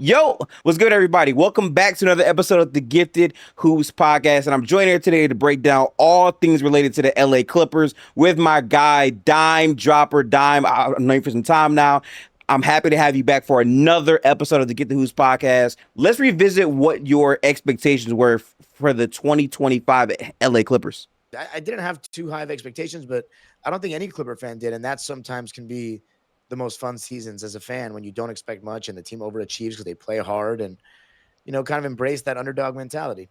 Yo, what's good, everybody? Welcome back to another episode of the Gifted Hoops podcast. And I'm joined here today to break down all things related to the LA Clippers with my guy, Dime Dropper Dime. I've known you for some time now. I'm happy to have you back for another episode of the Get the Hoops podcast. Let's revisit what your expectations were for the 2025 LA Clippers. I didn't have too high of expectations, but I don't think any Clipper fan did. And that sometimes can be the most fun seasons as a fan when you don't expect much and the team overachieves because they play hard and, kind of embrace that underdog mentality.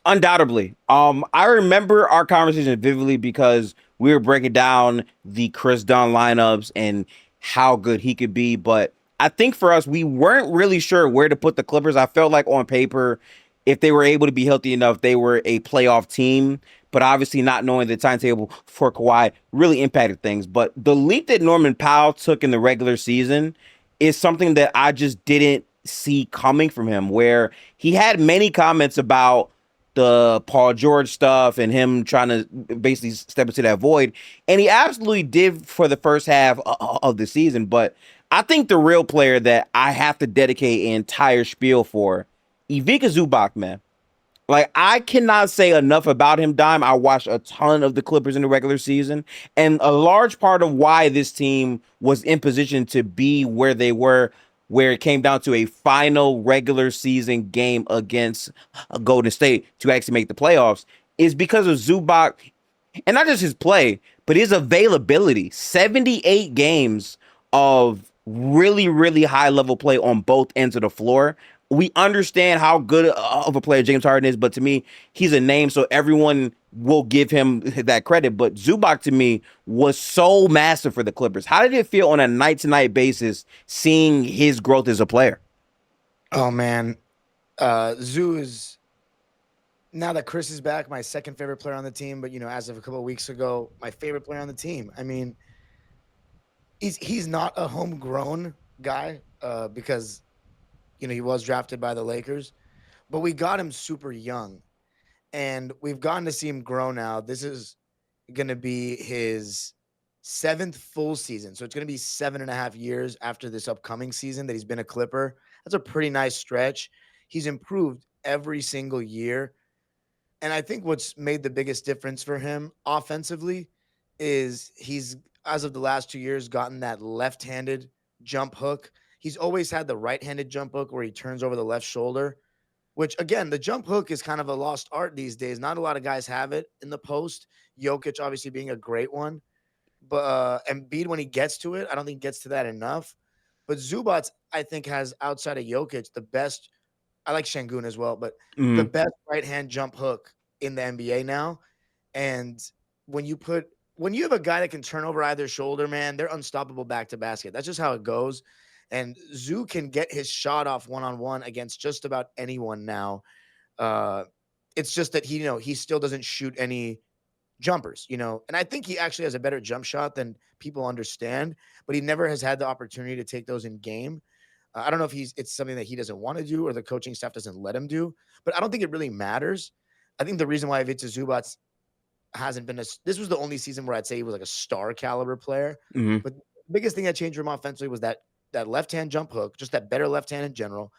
Undoubtedly. I remember our conversation vividly because we were breaking down the Chris Dunn lineups and how good he could be. But I think for us, we weren't really sure where to put the Clippers. I felt like on paper, if they were able to be healthy enough, they were a playoff team. But obviously, not knowing the timetable for Kawhi really impacted things. But the leap that Norman Powell took in the regular season is something that I just didn't see coming from him, where he had many comments about the Paul George stuff and him trying to basically step into that void. And he absolutely did for the first half of the season. But I think the real player that I have to dedicate an entire spiel for, Ivica Zubac, man. Like, I cannot say enough about him, Dime. I watched a ton of the Clippers in the regular season. And a large part of why this team was in position to be where they were, where it came down to a final regular season game against Golden State to actually make the playoffs, is because of Zubac, and not just his play, but his availability. 78 games of really, really high level play on both ends of the floor. We understand how good of a player James Harden is, but to me, he's a name, so everyone will give him that credit. But Zubac, to me, was so massive for the Clippers. How did it feel on a night-to-night basis seeing his growth as a player? Oh, man. Zoo is, now that Chris is back, my second favorite player on the team. But, as of a couple of weeks ago, my favorite player on the team. I mean, he's not a homegrown guy because he was drafted by the Lakers, but we got him super young and we've gotten to see him grow now. This is going to be his seventh full season. So it's going to be 7.5 years after this upcoming season that he's been a Clipper. That's a pretty nice stretch. He's improved every single year. And I think what's made the biggest difference for him offensively is he's, as of the last 2 years, gotten that left-handed jump hook. He's always had the right-handed jump hook where he turns over the left shoulder, which, again, the jump hook is kind of a lost art these days. Not a lot of guys have it in the post. Jokic obviously being a great one. But Embiid, when he gets to it, I don't think he gets to that enough. But Zubac, I think, has, outside of Jokic, the best. I like Şengün as well, but the Mm. best right-hand jump hook in the NBA now. And when you have a guy that can turn over either shoulder, man, they're unstoppable back to basket. That's just how it goes. And Zoo can get his shot off one-on-one against just about anyone now. Uh, it's just that he still doesn't shoot any jumpers, and I think he actually has a better jump shot than people understand, but he never has had the opportunity to take those in game. I don't know if it's something that he doesn't want to do or the coaching staff doesn't let him do, but I don't think it really matters. I think the reason why Ivica Zubac hasn't been this was the only season where I'd say he was like a star caliber player. Hmm. But the biggest thing that changed for him offensively was that left hand jump hook, just that better left hand in general.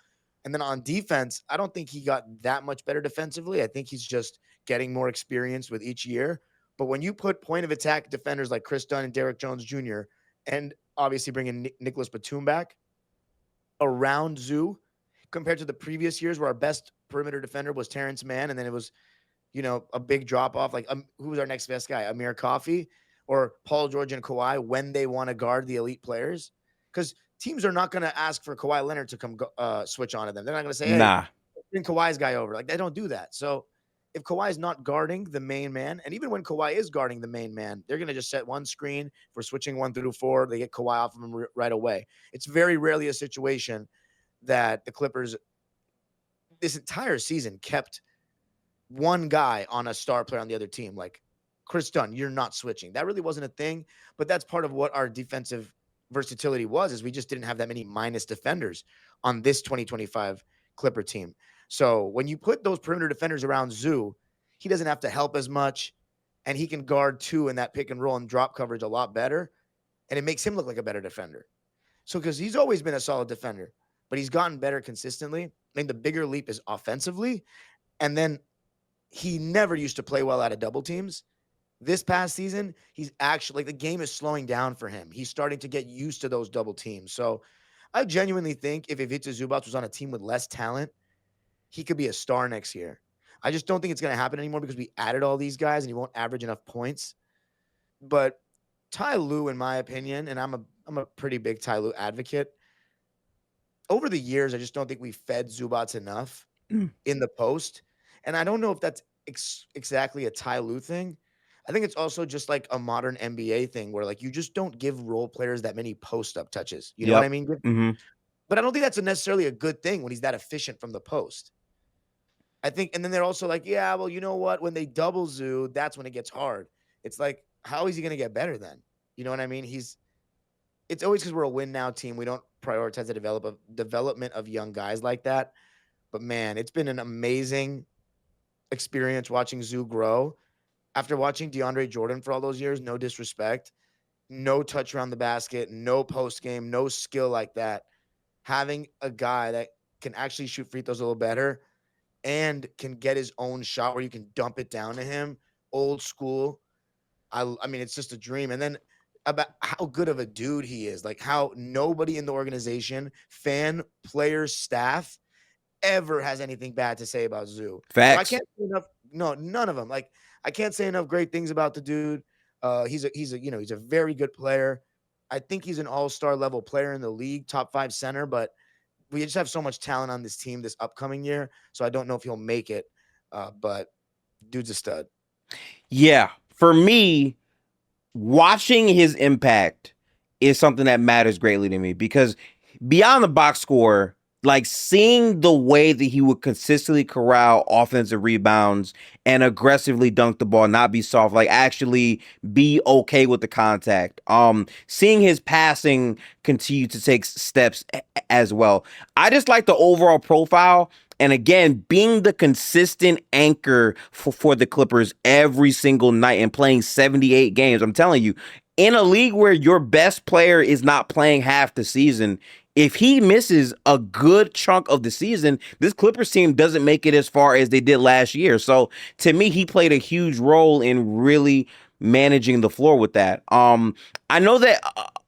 And then on defense, I don't think he got that much better defensively. I think he's just getting more experience with each year. But when you put point of attack defenders like Chris Dunn and Derrick Jones Jr., and obviously bringing Nicholas Batum back around Zoo, compared to the previous years where our best perimeter defender was Terrence Mann, and then it was a big drop off. Like, who was our next best guy? Amir Coffey or Paul George and Kawhi when they want to guard the elite players? Because teams are not going to ask for Kawhi Leonard to come switch on to them. They're not going to say, hey, Nah. bring Kawhi's guy over. Like, they don't do that. So if Kawhi is not guarding the main man, and even when Kawhi is guarding the main man, they're going to just set one screen. If we're switching 1 through 4, they get Kawhi off of him right away. It's very rarely a situation that the Clippers this entire season kept one guy on a star player on the other team. Like, Chris Dunn, you're not switching. That really wasn't a thing, but that's part of what our defensive versatility was, is we just didn't have that many minus defenders on this 2025 Clipper team. So when you put those perimeter defenders around Zoo, he doesn't have to help as much, and he can guard two in that pick and roll and drop coverage a lot better, and it makes him look like a better defender. So because he's always been a solid defender, but he's gotten better consistently. I mean, the bigger leap is offensively. And then he never used to play well out of double teams. This past season, he's actually like the game is slowing down for him. He's starting to get used to those double teams. So I genuinely think if Ivica Zubac was on a team with less talent, he could be a star next year. I just don't think it's going to happen anymore because we added all these guys and he won't average enough points. But Ty Lue, in my opinion, and I'm a pretty big Ty Lue advocate. Over the years, I just don't think we fed Zubats enough Mm. in the post, and I don't know if that's exactly a Ty Lue thing. I think it's also just like a modern NBA thing where like you just don't give role players that many post up touches. You know what I Yep. mean? Hmm. But I don't think that's necessarily a good thing when he's that efficient from the post. I think, and then they're also like, yeah, well, you know what? When they double Zoo, that's when it gets hard. It's like, how is he going to get better then? You know what I mean? It's always because we're a win now team. We don't prioritize the development of young guys like that. But man, it's been an amazing experience watching Zoo grow. After watching DeAndre Jordan for all those years, no disrespect, no touch around the basket, no post game, no skill like that. Having a guy that can actually shoot free throws a little better and can get his own shot where you can dump it down to him, old school. I mean, it's just a dream. And then about how good of a dude he is, like how nobody in the organization, fan, players, staff, ever has anything bad to say about Zoo. So I Facts. can't say enough. No, none of them. Like I can't say enough great things about the dude. He's a he's a very good player. I think he's an all-star level player in the league, top 5 center, but we just have so much talent on this team this upcoming year. So I don't know if he'll make it. But dude's a stud. Yeah. For me, watching his impact is something that matters greatly to me because beyond the box score, like seeing the way that he would consistently corral offensive rebounds and aggressively dunk the ball, not be soft, like actually be okay with the contact. Seeing his passing continue to take steps as well. I just like the overall profile. And again, being the consistent anchor for the Clippers every single night and playing 78 games. I'm telling you, in a league where your best player is not playing half the season, if he misses a good chunk of the season, this Clippers team doesn't make it as far as they did last year. So to me, he played a huge role in really managing the floor with that. I know that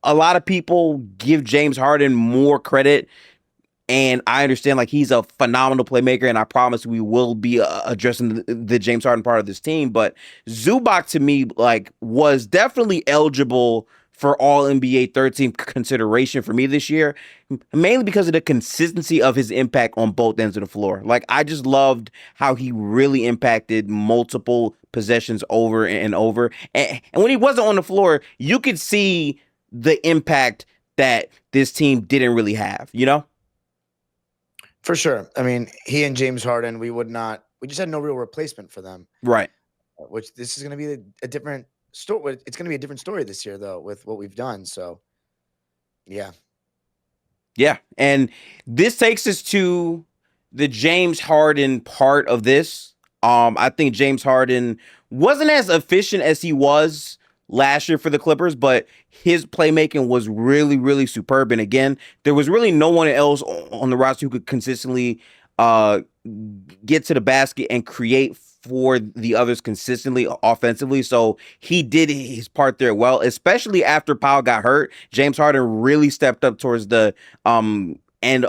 a lot of people give James Harden more credit, and I understand like he's a phenomenal playmaker, and I promise we will be addressing the James Harden part of this team. But Zubac to me like was definitely eligible for all NBA third team consideration for me this year, mainly because of the consistency of his impact on both ends of the floor. Like I just loved how he really impacted multiple possessions over and over. And when he wasn't on the floor, you could see the impact that this team didn't really have, you know? For sure. I mean, he and James Harden, we just had no real replacement for them, Right. which this is going to be a different story. It's going to be a different story this year, though, with what we've done. So, yeah. Yeah. And this takes us to the James Harden part of this. I think James Harden wasn't as efficient as he was last year for the Clippers, but his playmaking was really, really superb. And again, there was really no one else on the roster who could consistently uh, get to the basket and create for the others consistently offensively. So he did his part there well, especially after Powell got hurt. James Harden really stepped up towards the end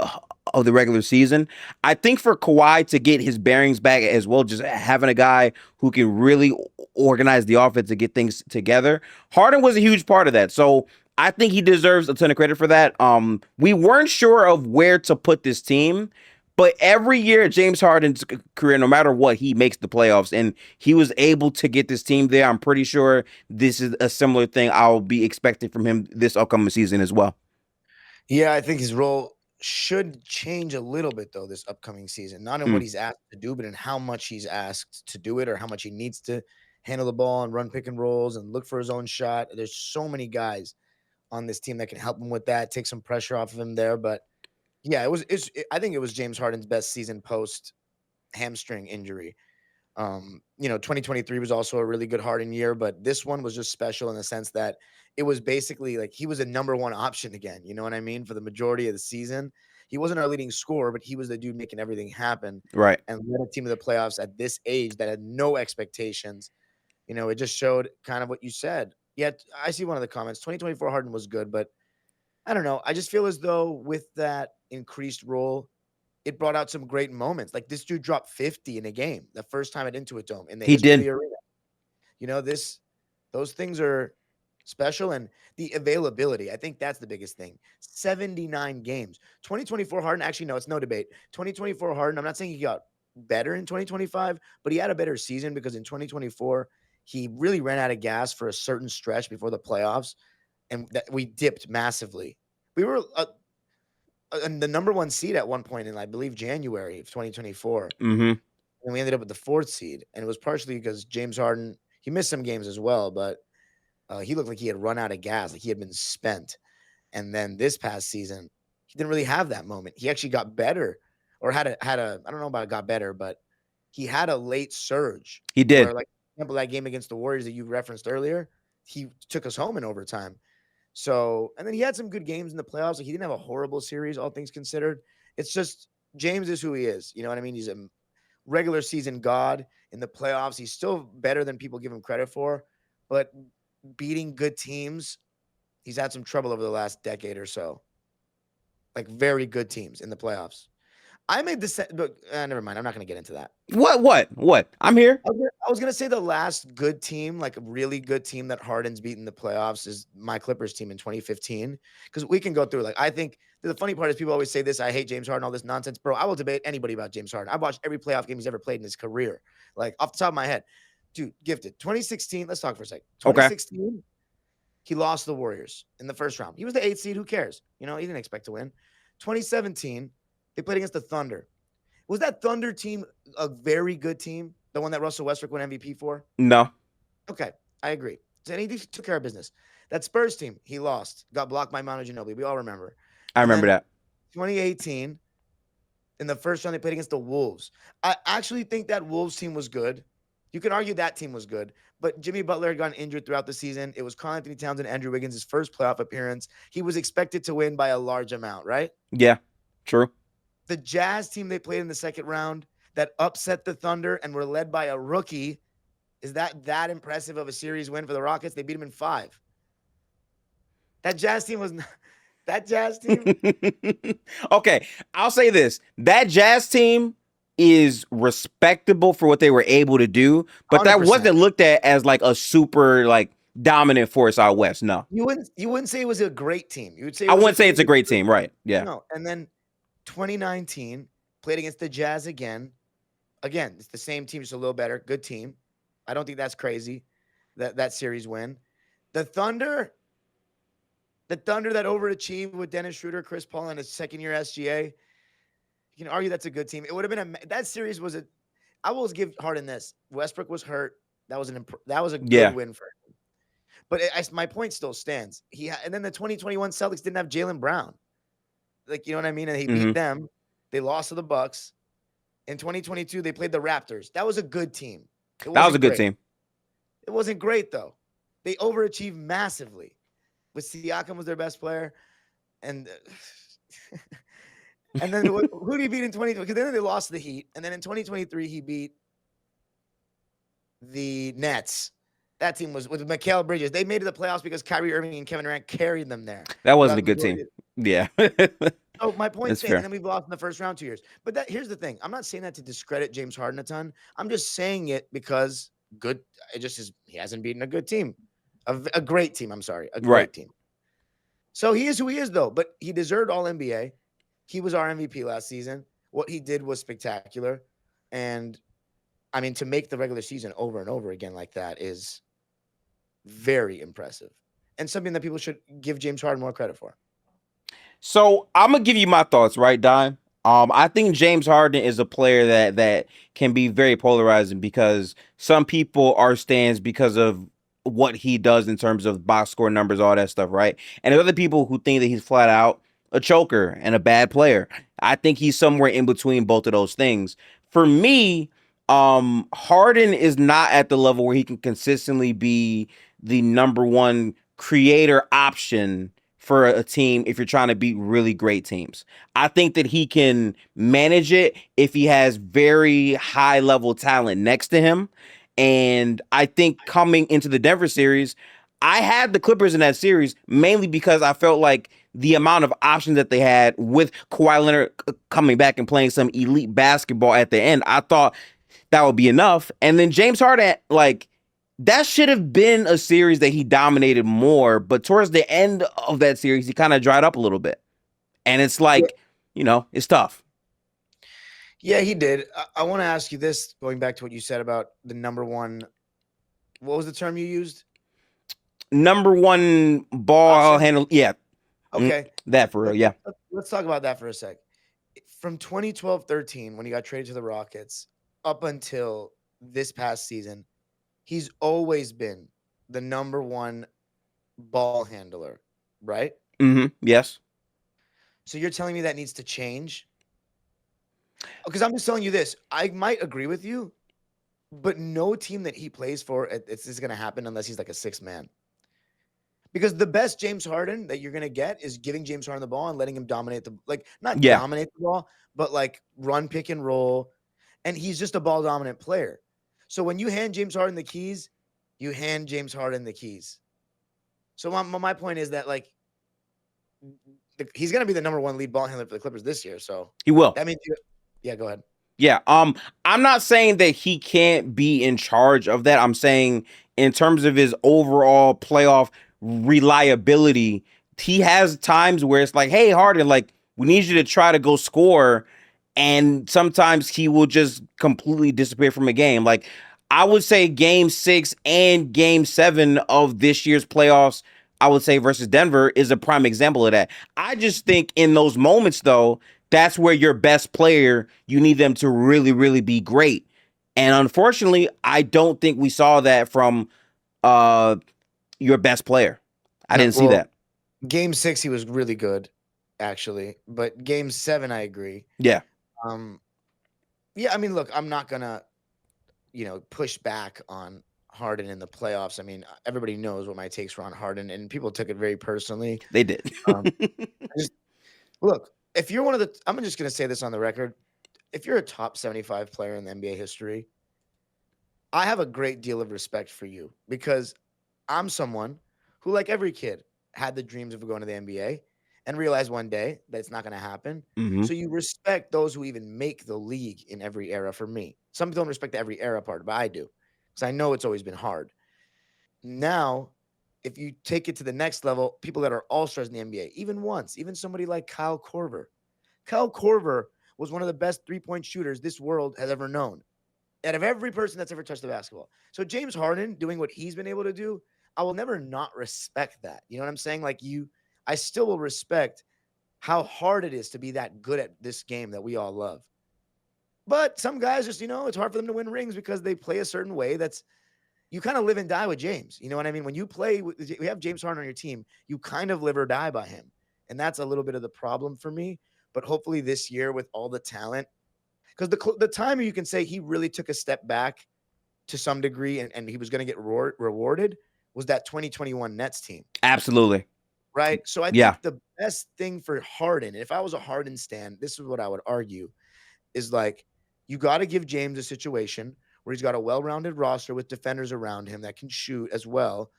of the regular season. I think for Kawhi to get his bearings back as well, just having a guy who can really organize the offense and get things together, Harden was a huge part of that. So I think he deserves a ton of credit for that. We weren't sure of where to put this team, but every year, James Harden's career, no matter what, he makes the playoffs, and he was able to get this team there. I'm pretty sure this is a similar thing I'll be expecting from him this upcoming season as well. Yeah, I think his role should change a little bit, though, this upcoming season. Not in what Mm. he's asked to do, but in how much he's asked to do it or how much he needs to handle the ball and run pick and rolls and look for his own shot. There's so many guys on this team that can help him with that, take some pressure off of him there. But yeah, I think it was James Harden's best season post hamstring injury. 2023 was also a really good Harden year, but this one was just special in the sense that it was basically like he was a number one option again. You know what I mean? For the majority of the season, He wasn't our leading scorer, but he was the dude making everything happen Right. and led a team to the playoffs at this age that had no expectations. It just showed kind of what you said. Yet I see one of the comments. 2024 Harden was good, but I don't know. I just feel as though with that increased role, it brought out some great moments. Like this dude dropped 50 in a game, the first time at Intuit Dome in the He history of did. the arena. Those things are special, and the availability. I think that's the biggest thing. 79 games. 2024 Harden, actually, no, it's no debate. 2024 Harden, I'm not saying he got better in 2025, but he had a better season because in 2024, he really ran out of gas for a certain stretch before the playoffs, and that we dipped massively. We were the number one seed at one point in, I believe, January of 2024. Mm-hmm. And we ended up with the fourth seed. And it was partially because James Harden, he missed some games as well, but he looked like he had run out of gas, like he had been spent. And then this past season, he didn't really have that moment. He actually got better, or had a I don't know about got better, but he had a late surge He where, did. like, for example, that game against the Warriors that you referenced earlier, he took us home in overtime. So, and then he had some good games in the playoffs. Like, he didn't have a horrible series, all things considered. It's just James is who he is. You know what I mean? He's a regular season god. In the playoffs, he's still better than people give him credit for, but beating good teams, he's had some trouble over the last decade or so. Like very good teams in the playoffs. I made this, but never mind. I'm not going to get into that. What? I'm here. I was gonna say the last good team, like a really good team that Harden's beaten the playoffs, is my Clippers team in 2015. Because we can go through. Like, I think the funny part is people always say this. I hate James Harden, all this nonsense, bro. I will debate anybody about James Harden. I've watched every playoff game he's ever played in his career, like off the top of my head. Dude, gifted. 2016. Let's talk for a second. Okay. 2016, he lost the Warriors in the first round. He was the 8th seed. Who cares? He didn't expect to win. 2017, they played against the Thunder. Was that Thunder team a very good team? The one that Russell Westbrook won MVP for? No, Okay, I agree. And he took care of business. That Spurs team, he lost. Got blocked by Manu Ginobili. We all remember. I And remember then that. 2018, in the first round, they played against the Wolves. I actually think that Wolves team was good. You can argue that team was good, but Jimmy Butler had gotten injured throughout the season. It was Karl Anthony Towns and Andrew Wiggins' first playoff appearance. He was expected to win by a large amount, right? Yeah, true. The Jazz team they played in the second round that upset the Thunder and were led by a rookie. Is that impressive of a series win for the Rockets? They beat them in 5. That Jazz team was not, that Jazz team. Okay, I'll say this. That Jazz team is respectable for what they were able to do, but that 100%. wasn't looked at as like a super like dominant force out west. No. You wouldn't say it was a great team. You would say it I was wouldn't say it's a great team, right? Yeah. No. And then 2019 played against the Jazz again. Again, it's the same team, just a little better. Good team. I don't think that's crazy. That series win. The Thunder that overachieved with Dennis Schroeder, Chris Paul, and his second year SGA. You can argue that's a good team. It would have been that series was a. I will give Harden this. Westbrook was hurt. That was a Yeah. good win for him. But my point still stands. And then the 2021 Celtics didn't have Jaylen Brown. Like, you know what I mean? And he beat them. They lost to the Bucks. In 2022, they played the Raptors. That was a good team. That was a good team. It wasn't great, though. They overachieved massively. With Siakam was their best player. And and then who did he beat in 2020? Because then they lost to the Heat. And then in 2023, he beat the Nets. That team was with Mikal Bridges. They made it to the playoffs because Kyrie Irving and Kevin Durant carried them there. That wasn't a good team. Yeah. Oh, my point is, fair. and then we've lost in the first round 2 years. But here's the thing. I'm not saying that to discredit James Harden a ton. I'm just saying it because it just is. He hasn't beaten a good team, a great team. I'm sorry, a great team. So he is who he is, though. But he deserved All NBA. He was our MVP last season. What he did was spectacular, and I mean, to make the regular season over and over again like that is very impressive, and something that people should give James Harden more credit for. So I'm gonna give you my thoughts, right, Don? I think James Harden is a player that can be very polarizing because some people are stands because of what he does in terms of box score numbers, all that stuff, right? And there's other people who think that he's flat out a choker and a bad player. I think he's somewhere in between both of those things. For me, Harden is not at the level where he can consistently be the number one creator option for a team if you're trying to beat really great teams. I think that he can manage it if he has very high level talent next to him. And I think coming into the Denver series, I had the Clippers in that series mainly because I felt like the amount of options that they had with Kawhi Leonard coming back and playing some elite basketball at the end, I thought that would be enough. And then James Harden, like, that should have been a series that he dominated more, but towards the end of that series, he kind of dried up a little bit. And it's Yeah, like, it's tough. yeah, he did. I want to ask you this, going back to what you said about the number one. What was the term you used? Number one ball Option. handle. Yeah. Okay. That for real. Yeah. Let's talk about that for a sec. From 2012-13, when he got traded to the Rockets, up until this past season, he's always been the number one ball handler, right? Yes. So you're telling me that needs to change? Because I'm just telling you this. I might agree with you, but no team that he plays for, it's is going to happen unless he's like a sixth man. Because the best James Harden that you're going to get is giving James Harden the ball and letting him dominate not Yeah. dominate the ball, but like run, pick and roll. And he's just a ball dominant player. So when you hand James Harden the keys, you hand James Harden the keys. So my point is that like he's going to be the number one lead ball handler for the Clippers this year. So He will. that means, yeah, go ahead. Yeah. I'm not saying that he can't be in charge of that. I'm saying in terms of his overall playoff reliability, he has times where it's like, hey, Harden, like, we need you to try to go score. And sometimes he will just completely disappear from a game. Like, I would say game 6 and game 7 of this year's playoffs, I would say versus Denver is a prime example of that. I just think in those moments, though, that's where your best player, you need them to really, really be great. And unfortunately, I don't think we saw that from your best player. I No, didn't see well, that. game 6, he was really good, actually. But game 7, I agree. Yeah. Yeah, I mean, look, I'm not gonna, push back on Harden in the playoffs. I mean, everybody knows what my takes were on Harden, and people took it very personally. They did. Just look, if you're one of the, I'm just gonna say this on the record. If you're a top 75 player in the NBA history, I have a great deal of respect for you because I'm someone who, like every kid, had the dreams of going to the NBA and realized one day that it's not going to happen. hmm So you respect those who even make the league in every era for me. Some people don't respect the every era part, but I do because I know it's always been hard. Now, if you take it to the next level, people that are all stars in the NBA, even somebody like Kyle Korver. Kyle Korver was one of the best 3-point shooters this world has ever known out of every person that's ever touched the basketball. So James Harden doing what he's been able to do, I will never not respect that. You know what I'm saying? Like I still will respect how hard it is to be that good at this game that we all love. But some guys just, it's hard for them to win rings because they play a certain way that's you kind of live and die with James. You know what I mean? When you we have James Harden on your team, you kind of live or die by him. And that's a little bit of the problem for me. But hopefully this year with all the talent, because the time you can say he really took a step back to some degree and he was going to get rewarded was that 2021 Nets team. Absolutely. Right. So I Yeah. think the best thing for Harden, if I was a Harden stan, this is what I would argue is like, you got to give James a situation where he's got a well-rounded roster with defenders around him that can shoot as well.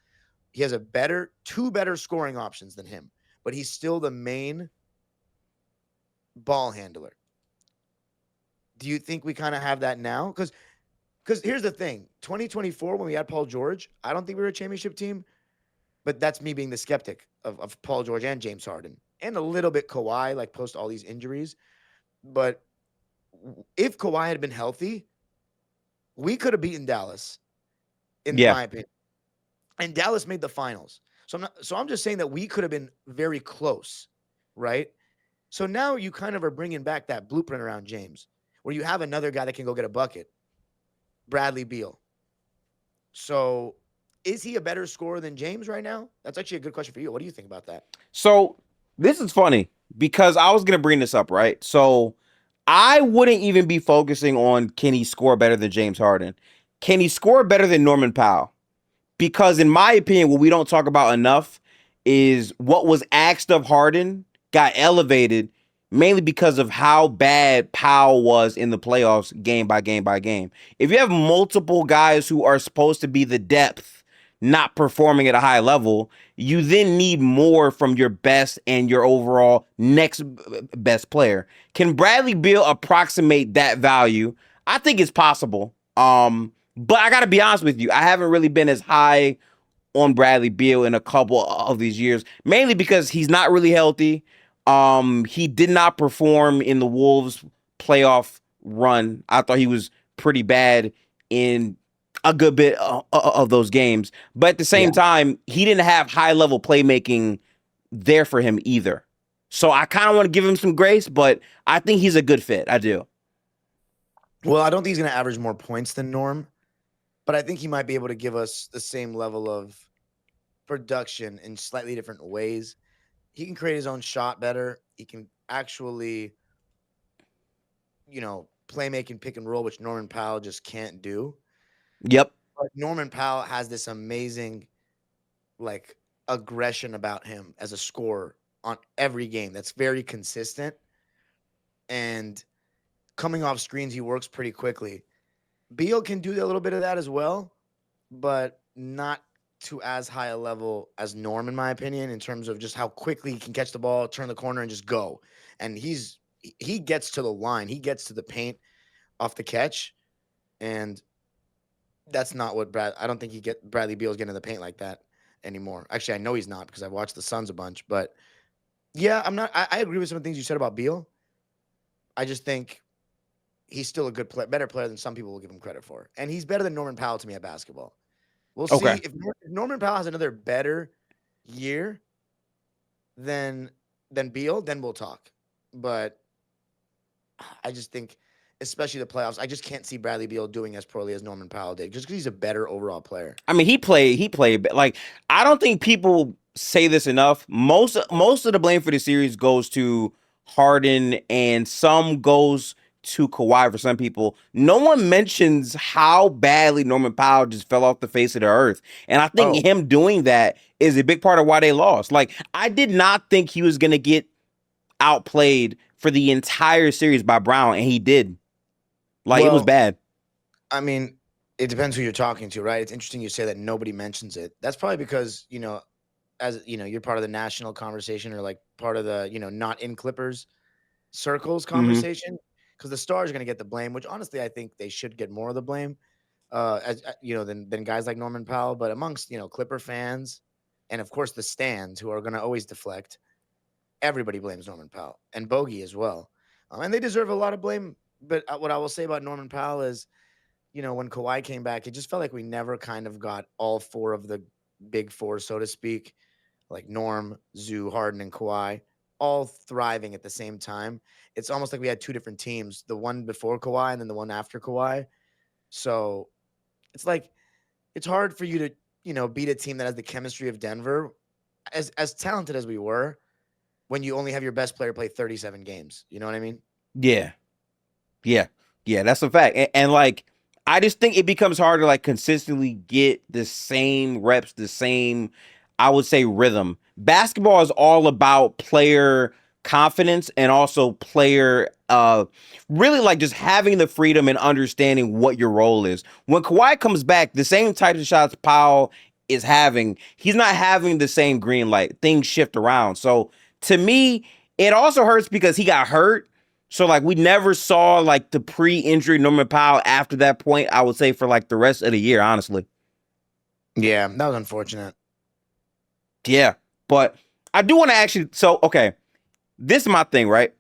He has two better scoring options than him, but he's still the main ball handler. Do you think we kind of have that now? Because here's the thing, 2024, when we had Paul George, I don't think we were a championship team, but that's me being the skeptic of Paul George and James Harden and a little bit Kawhi, like post all these injuries. But if Kawhi had been healthy, we could have beaten Dallas, in my opinion. And Dallas made the finals. So I'm just saying that we could have been very close, right? So now you kind of are bringing back that blueprint around James, where you have another guy that can go get a bucket, Bradley Beal. So is he a better scorer than James right now? That's actually a good question for you. What do you think about that? So this is funny because I was going to bring this up, right? So I wouldn't even be focusing on can he score better than James Harden? Can he score better than Norman Powell? Because in my opinion, what we don't talk about enough is what was asked of Harden got elevated mainly because of how bad Powell was in the playoffs game by game by game. If you have multiple guys who are supposed to be the depth not performing at a high level, you then need more from your best and your overall next best player. Can Bradley Beal approximate that value? I think it's possible. But I got to be honest with you, I haven't really been as high on Bradley Beal in a couple of these years, mainly because he's not really healthy. He did not perform in the Wolves playoff run. I thought he was pretty bad in a good bit of those games. But at the Yeah. same time, he didn't have high level playmaking there for him either. So I kind of want to give him some grace, but I think he's a good fit. I do. Well, I don't think he's going to average more points than Norm, but I think he might be able to give us the same level of production in slightly different ways. He can create his own shot better. He can actually, play making pick and roll, which Norman Powell just can't do. Yep. But Norman Powell has this amazing, like, aggression about him as a scorer on every game that's very consistent. And coming off screens, he works pretty quickly. Beal can do a little bit of that as well, but not to as high a level as Norm, in my opinion, in terms of just how quickly he can catch the ball, turn the corner, and just go. And he gets to the line, he gets to the paint off the catch, and that's not what I don't think Bradley Beal's getting to the paint like that anymore. Actually, I know he's not because I've watched the Suns a bunch. But yeah, I agree with some of the things you said about Beal. I just think he's still a good player, better player than some people will give him credit for. And he's better than Norman Powell to me at basketball. We'll see Okay. if Norman Powell has another better year than Beal, then we'll talk. But I just think, especially the playoffs, I just can't see Bradley Beal doing as poorly as Norman Powell did, just because he's a better overall player. I mean, he played like I don't think people say this enough. Most of the blame for the series goes to Harden and some goes to Kawhi for some people. No one mentions how badly Norman Powell just fell off the face of the earth. And I think Oh, him doing that is a big part of why they lost. Like I did not think he was going to get outplayed for the entire series by Brown and he did. Like it was well, bad. I mean, it depends who you're talking to, right? It's interesting you say that nobody mentions it. That's probably because, as you're part of the national conversation or like part of the, not in Clippers circles Mhm. conversation, because the stars are going to get the blame, which honestly I think they should get more of the blame, than guys like Norman Powell. But amongst Clipper fans, and of course the stands who are going to always deflect, everybody blames Norman Powell and Bogey as well, and they deserve a lot of blame. But what I will say about Norman Powell is, when Kawhi came back, it just felt like we never kind of got all four of the big four, so to speak, like Norm, Zoo, Harden, and Kawhi, all thriving at the same time. It's almost like we had two different teams, the one before Kawhi and then the one after Kawhi. So it's like it's hard for you to, beat a team that has the chemistry of Denver, as talented as we were, when you only have your best player play 37 games. You know what I mean? Yeah. Yeah, yeah, that's a fact. And like, I just think it becomes hard to like consistently get the same reps, the same, I would say, rhythm. Basketball is all about player confidence and also player, really like just having the freedom and understanding what your role is. When Kawhi comes back, the same types of shots Powell is having, he's not having the same green light. Things shift around. So to me, it also hurts because he got hurt so like we never saw like the pre-injury Norman Powell after that point, I would say for like the rest of the year, honestly. Yeah, that was unfortunate. Yeah. But I do want to actually so okay, this is my thing, right?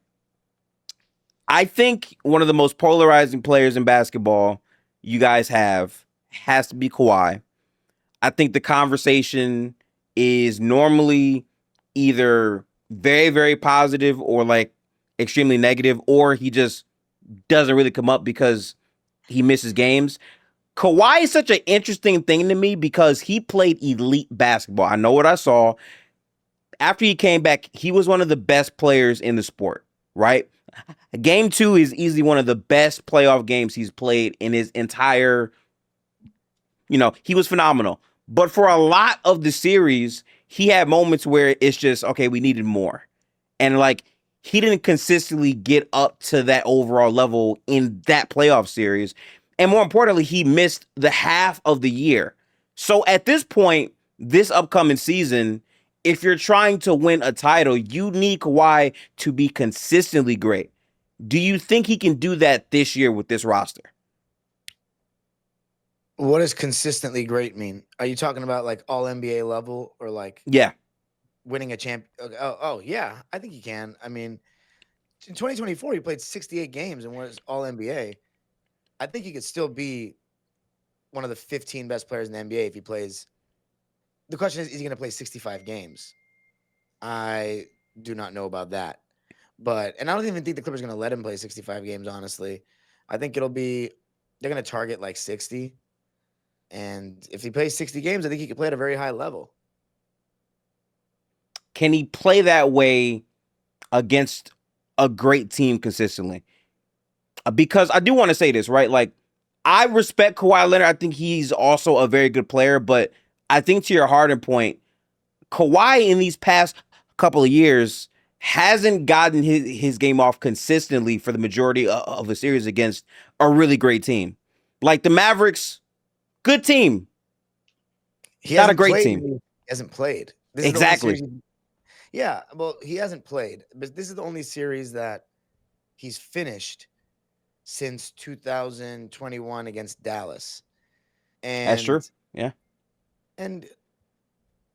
I think one of the most polarizing players in basketball you guys have has to be Kawhi. I think the conversation is normally either very, very positive or like extremely negative, or he just doesn't really come up because he misses games. Kawhi is such an interesting thing to me because he played elite basketball. I know what I saw. After he came back, he was one of the best players in the sport, right? Game two is easily one of the best playoff games he's played in his entire, he was phenomenal. But for a lot of the series, he had moments where it's just okay, we needed more, and like he didn't consistently get up to that overall level in that playoff series, and more importantly, he missed the half of the year. So at this point, this upcoming season, if you're trying to win a title, you need Kawhi to be consistently great. Do you think he can do that this year with this roster? What does consistently great mean? Are you talking about like all NBA level or like Yeah, winning a champ? Oh, yeah, I think he can. I mean, in 2024, he played 68 games and was all NBA. I think he could still be one of the 15 best players in the NBA if he plays. The question is he going to play 65 games? I do not know about that. And I don't even think the Clippers are going to let him play 65 games, honestly. I think they're going to target like 60. And if he plays 60 games, I think he could play at a very high level. can he play that way against a great team consistently? Because I do want to say this, right? Like, I respect Kawhi Leonard. I think he's also a very good player, but I think to your harder point, Kawhi in these past couple of years hasn't gotten his game off consistently for the majority of the series against a really great team. Like the Mavericks, good team, He not a hasn't great played. team. He hasn't played. This is the only Exactly. series. Yeah, well, he hasn't played, but this is the only series that he's finished since 2021 against Dallas. That's true. And Yeah. and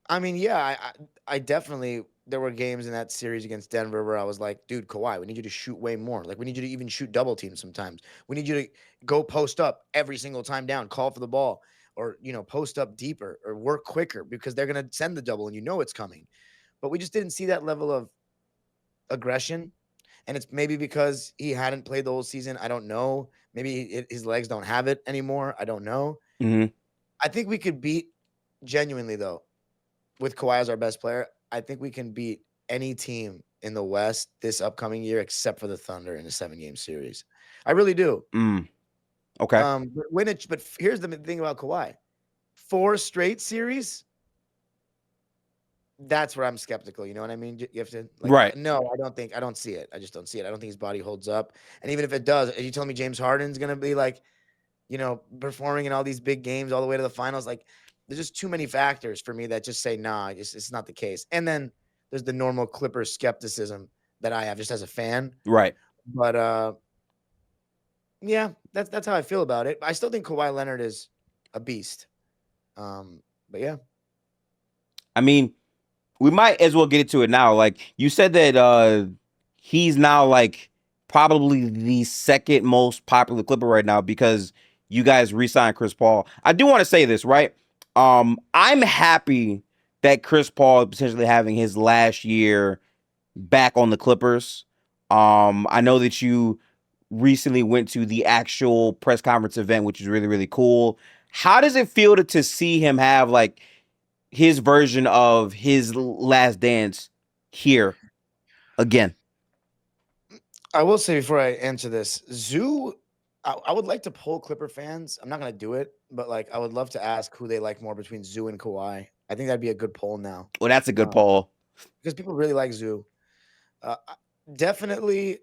I mean, yeah, I definitely there were games in that series against Denver where I was like, dude, Kawhi, we need you to shoot way more. Like we need you to even shoot double teams sometimes. We need you to go post up every single time down, call for the ball, or post up deeper or work quicker because they're gonna send the double and you know it's coming. But we just didn't see that level of aggression. And it's maybe because he hadn't played the whole season. I don't know. Maybe his legs don't have it anymore. I don't know. Hmm. I think we could beat genuinely though with Kawhi as our best player. I think we can beat any team in the West this upcoming year except for the Thunder in a 7-game series. I really do. Mm, okay. But here's the thing about Kawhi: 4 straight series. That's where I'm skeptical. You know what I mean? You have to Right. no, I don't see it. I just don't see it. I don't think his body holds up. And even if it does, are you telling me James Harden's gonna be like, performing in all these big games all the way to the finals? Like, there's just too many factors for me that just say, nah, it's not the case. And then there's the normal Clippers skepticism that I have just as a fan. Right. But yeah, that's how I feel about it. I still think Kawhi Leonard is a beast. But yeah. I mean, we might as well get into it now. Like you said that he's now like probably the second most popular Clipper right now because you guys re-signed Chris Paul. I do want to say this, right? I'm happy that Chris Paul is potentially having his last year back on the Clippers. I know that you recently went to the actual press conference event, which is really, really cool. How does it feel to see him have like his version of his last dance here again? I will say before I answer this, Zoo, I would like to poll Clipper fans. I'm not gonna do it, but like I would love to ask who they like more between Zoo and Kawhi. I think that'd be a good poll now, Well, that's a good uh, poll. because people really like Zoo. Definitely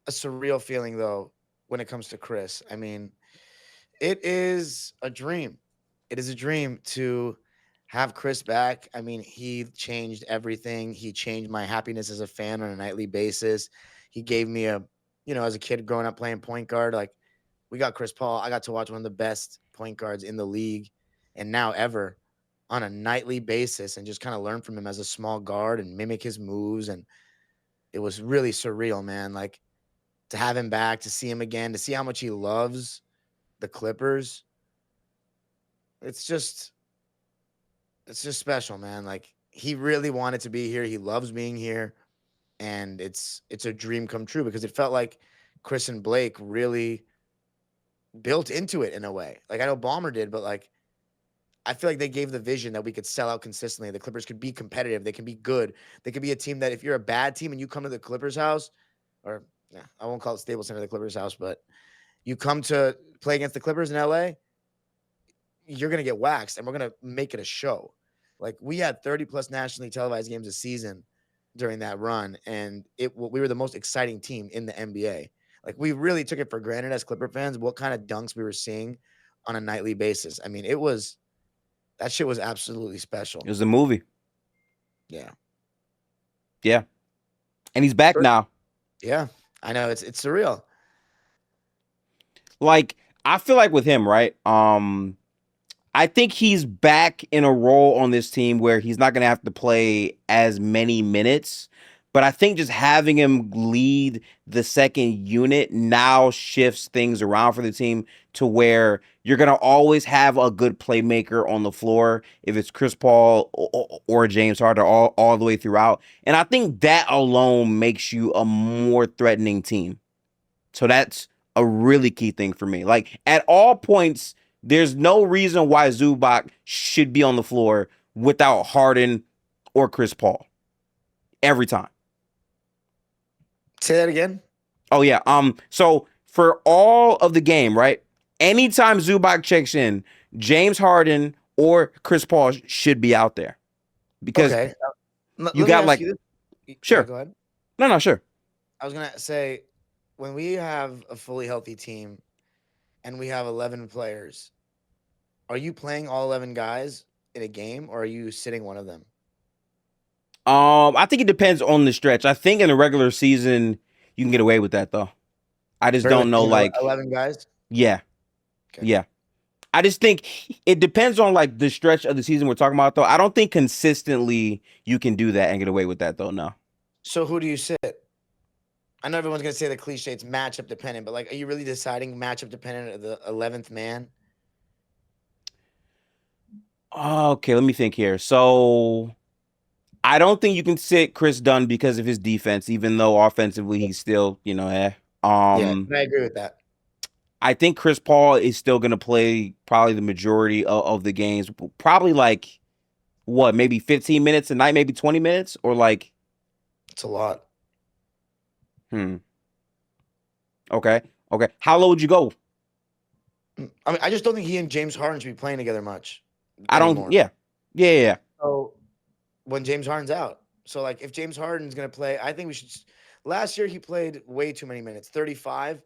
a surreal feeling though when it comes to Chris. I mean, it is a dream. It is a dream to have Chris back. I mean, he changed everything. He changed my happiness as a fan on a nightly basis. He gave me as a kid growing up playing point guard, like we got Chris Paul. I got to watch one of the best point guards in the league and now ever on a nightly basis and just kind of learn from him as a small guard and mimic his moves. And it was really surreal, man. Like to have him back, to see him again, to see how much he loves the Clippers. It's just special, man. Like he really wanted to be here. He loves being here. And it's a dream come true because it felt like Chris and Blake really built into it in a way. Like I know Bomber did, but like I feel like they gave the vision that we could sell out consistently. The Clippers could be competitive. They can be good. They could be a team that if you're a bad team and you come to the Clippers house, or yeah, I won't call it Staples Center the Clippers house, but you come to play against the Clippers in LA, you're gonna get waxed, and we're gonna make it a show. Like we had 30 plus nationally televised games a season during that run, and we were the most exciting team in the NBA. Like we really took it for granted as Clipper fans what kind of dunks we were seeing on a nightly basis. I mean, it was that shit was absolutely It special. was a movie. Yeah. Yeah. And he's back now. Yeah. I know it's surreal. Like, I feel like with him, right? I think he's back in a role on this team where he's not going to have to play as many minutes. But I think just having him lead the second unit now shifts things around for the team to where you're going to always have a good playmaker on the floor, if it's Chris Paul or James Harden, all the way throughout. And I think that alone makes you a more threatening team. So that's a really key thing for me. Like at all points, there's no reason why Zubac should be on the floor without Harden or Chris Paul every time. Say that again. Oh yeah. So for all of the game, right? Anytime Zubac checks in, James Harden or Chris Paul should be out there because Okay. Let you me got ask like you this. Yeah, sure. go ahead. No, sure. I was gonna say when we have a fully healthy team and we have 11 players, are you playing all 11 guys in a game or are you sitting one of them? I think it depends on the stretch. I think in the regular season you can get away with that though. I just Regular don't know season, like 11 guys? yeah. Okay. Yeah. I just think it depends on like the stretch of the season we're talking about though. I don't think consistently you can do that and get away with that though. No. So who do you sit? I know everyone's gonna say the cliche it's matchup dependent, but like, are you really deciding matchup dependent of the 11th man? Okay, let me think here. So I don't think you can sit Chris Dunn because of his defense, even though offensively he's still, Yeah, Um, I agree with that. I think Chris Paul is still gonna play probably the majority of the games. Probably like what, maybe 15 minutes a night, maybe 20 minutes, or like, It's a lot. hmm, okay. Okay. How low would you go? I mean, I just don't think he and James Harden should be playing together much I don't, anymore. yeah. Yeah, yeah, yeah. So when James Harden's out. So like if James Harden's going to play, I think we should last year he played way too many minutes, 35.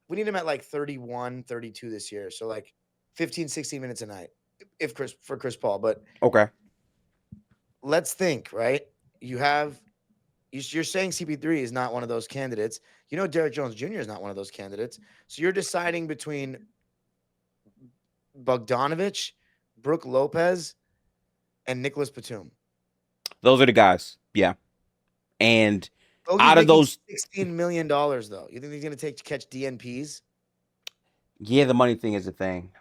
We need him at like 31, 32 this year. So like 15, 16 minutes a night if Chris Paul, but Okay. let's think, right? You have you're saying CP3 is not one of those candidates. You know Derrick Jones Jr. is not one of those candidates. So you're deciding between Bogdanovich, Brooke Lopez, and Nicholas Batum. Those are the guys. Yeah. And Bogey's out of making those, $16 million though. You think he's going to catch DNPs? yeah, the money thing is a thing.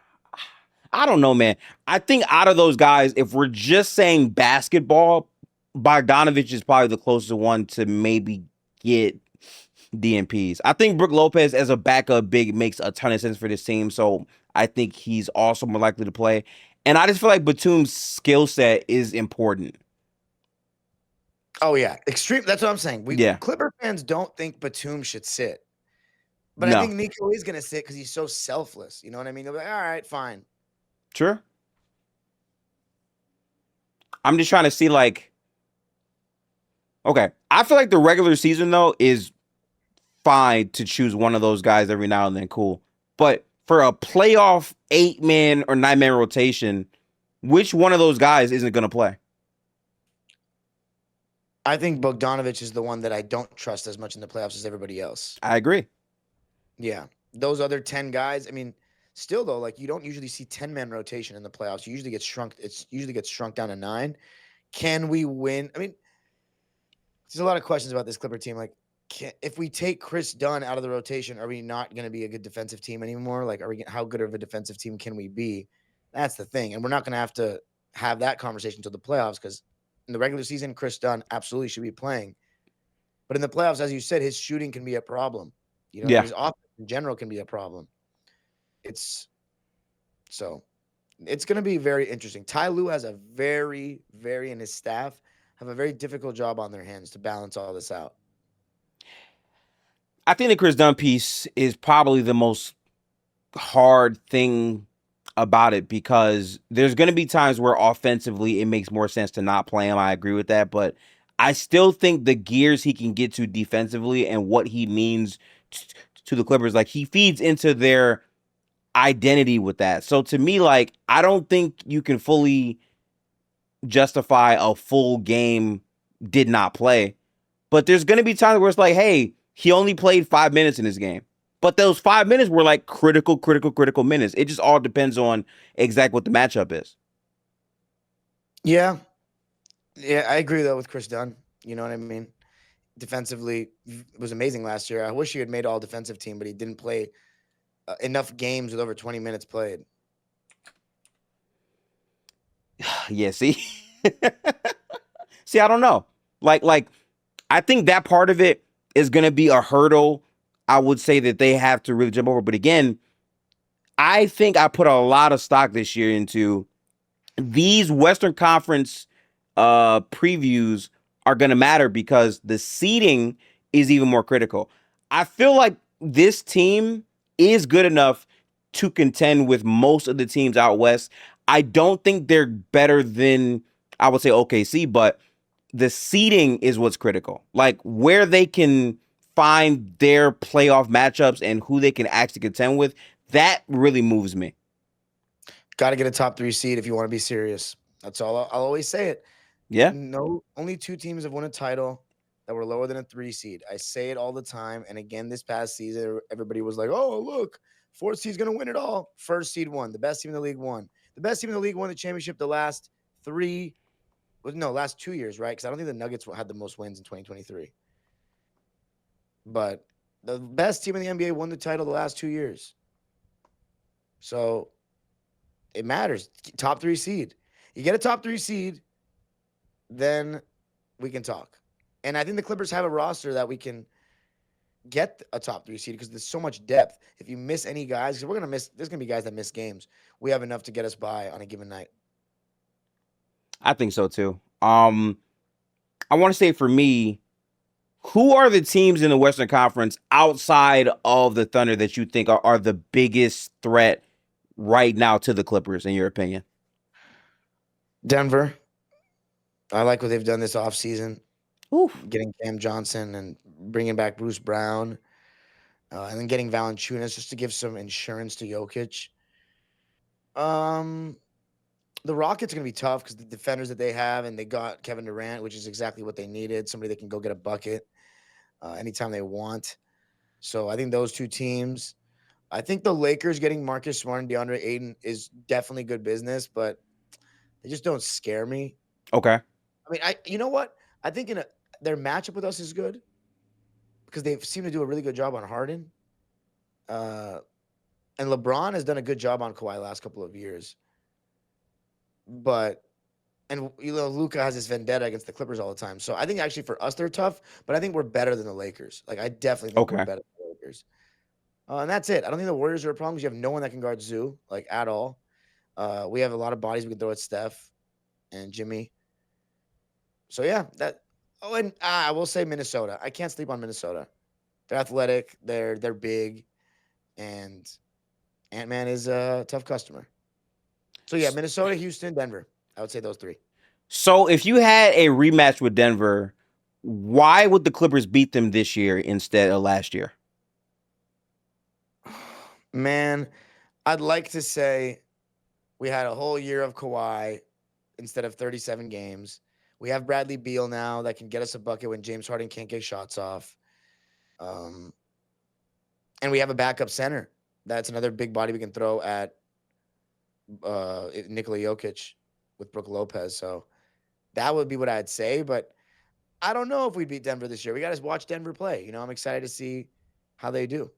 I don't know, man. I think out of those guys, if we're just saying basketball, Bogdanovich is probably the closest one to maybe get DNPs. I think Brook Lopez as a backup big makes a ton of sense for this team. So I think he's also more likely to play. And I just feel like Batum's skill set is important. Oh yeah, extreme. That's what I'm saying. We Yeah. Clipper fans don't think Batum should sit, but I No. think Nico is going to sit because he's so selfless. You know what I mean? He'll be like, all right, fine. Sure. I'm just trying to see like, okay. I feel like the regular season though is fine to choose one of those guys every now and then, cool. But for a playoff 8-man or 9-man rotation, which one of those guys isn't going to play? I think Bogdanovich is the one that I don't trust as much in the playoffs as everybody else. I agree. Yeah, those other 10 guys. I mean, still though, like you don't usually see 10-man rotation in the playoffs. You usually get shrunk. It's usually gets shrunk down to 9. Can we win? I mean, there's a lot of questions about this Clipper team. Like, if we take Chris Dunn out of the rotation, are we not going to be a good defensive team anymore? Like, how good of a defensive team can we be? That's the thing, and we're not going to have that conversation until the playoffs because in the regular season, Chris Dunn absolutely should be playing, but in the playoffs, as you said, his shooting can be a problem. You know, Yeah. his offense in general can be a problem. It's so it's going to be very interesting. Ty Lue has a very, and his staff have a very difficult job on their hands to balance all this out. I think the Chris Dunn piece is probably the most hard thing about it because there's going to be times where offensively it makes more sense to not play him. I agree with that, but I still think the gears he can get to defensively and what he means to the Clippers, like he feeds into their identity with that. So to me, like I don't think you can fully justify a full game did not play, but there's going to be times where it's like, hey, he only played 5 minutes in this game. But those 5 minutes were like critical minutes. It just all depends on exactly what the matchup is. Yeah, yeah, I agree though with Chris Dunn. You know what I mean? Defensively, was amazing last year. I wish he had made all defensive team, but he didn't play enough games with over 20 minutes played. Yeah, see? See, I don't know. Like I think that part of it is going to be a hurdle. I would say that they have to really jump over. But again, I think I put a lot of stock this year into these Western Conference previews are going to matter because the seeding is even more critical. I feel like this team is good enough to contend with most of the teams out west. I don't think they're better than I would say OKC, but the seeding is what's critical. Like where they can find their playoff matchups and who they can actually contend with, that really moves me. Got to get a top 3 seed if you want to be serious. That's all. I'll always say it. Yeah. No, only 2 teams have won a title that were lower than a 3 seed. I say it all the time. And again, this past season, everybody was like, oh, look, 4th seed's going to win it all. 1st seed won. The best team in the league won. The best team in the league won the championship the last 2 years, right? Because I don't think the Nuggets had the most wins in 2023. But the best team in the NBA won the title the last 2 years. So it matters. Top 3 seed. You get a top 3 seed, then we can talk. And I think the Clippers have a roster that we can get a top 3 seed because there's so much depth. If you miss any guys, because there's gonna be guys that miss games. We have enough to get us by on a given night. I think so too. I want to say for me, who are the teams in the Western Conference outside of the Thunder that you think are the biggest threat right now to the Clippers, in your opinion? Denver. I like what they've done this offseason, Oof. getting Cam Johnson and bringing back Bruce Brown, and then getting Valanciunas just to give some insurance to Jokic. The Rockets are going to be tough because the defenders that they have, and they got Kevin Durant, which is exactly what they needed. Somebody that can go get a bucket anytime they want. So I think those 2 teams. I think the Lakers getting Marcus Smart and DeAndre Ayton is definitely good business, but they just don't scare me. Okay. I mean, you know what? I think their matchup with us is good because they seem to do a really good job on Harden. And LeBron has done a good job on Kawhi last couple of years. But Luka has this vendetta against the Clippers all the time. So I think actually for us they're tough, but I think we're better than the Lakers. Like I definitely think we're Okay. better than the Lakers. And that's it. I don't think the Warriors are a problem because you have no one that can guard Zoo like at all. We have a lot of bodies we can throw at Steph and Jimmy. So yeah, that. Oh, and I will say Minnesota. I can't sleep on Minnesota. They're athletic. They're big, and Ant-Man is a tough customer. So yeah, Minnesota, Houston, Denver. I would say those 3. So if you had a rematch with Denver, why would the Clippers beat them this year instead of last year? Man, I'd like to say we had a whole year of Kawhi instead of 37 games. We have Bradley Beal now that can get us a bucket when James Harden can't get shots off. And we have a backup center. That's another big body we can throw at Nikola Jokic with Brook Lopez. So that would be what I'd say. But I don't know if we beat Denver this year. We got to watch Denver play. You know, I'm excited to see how they do.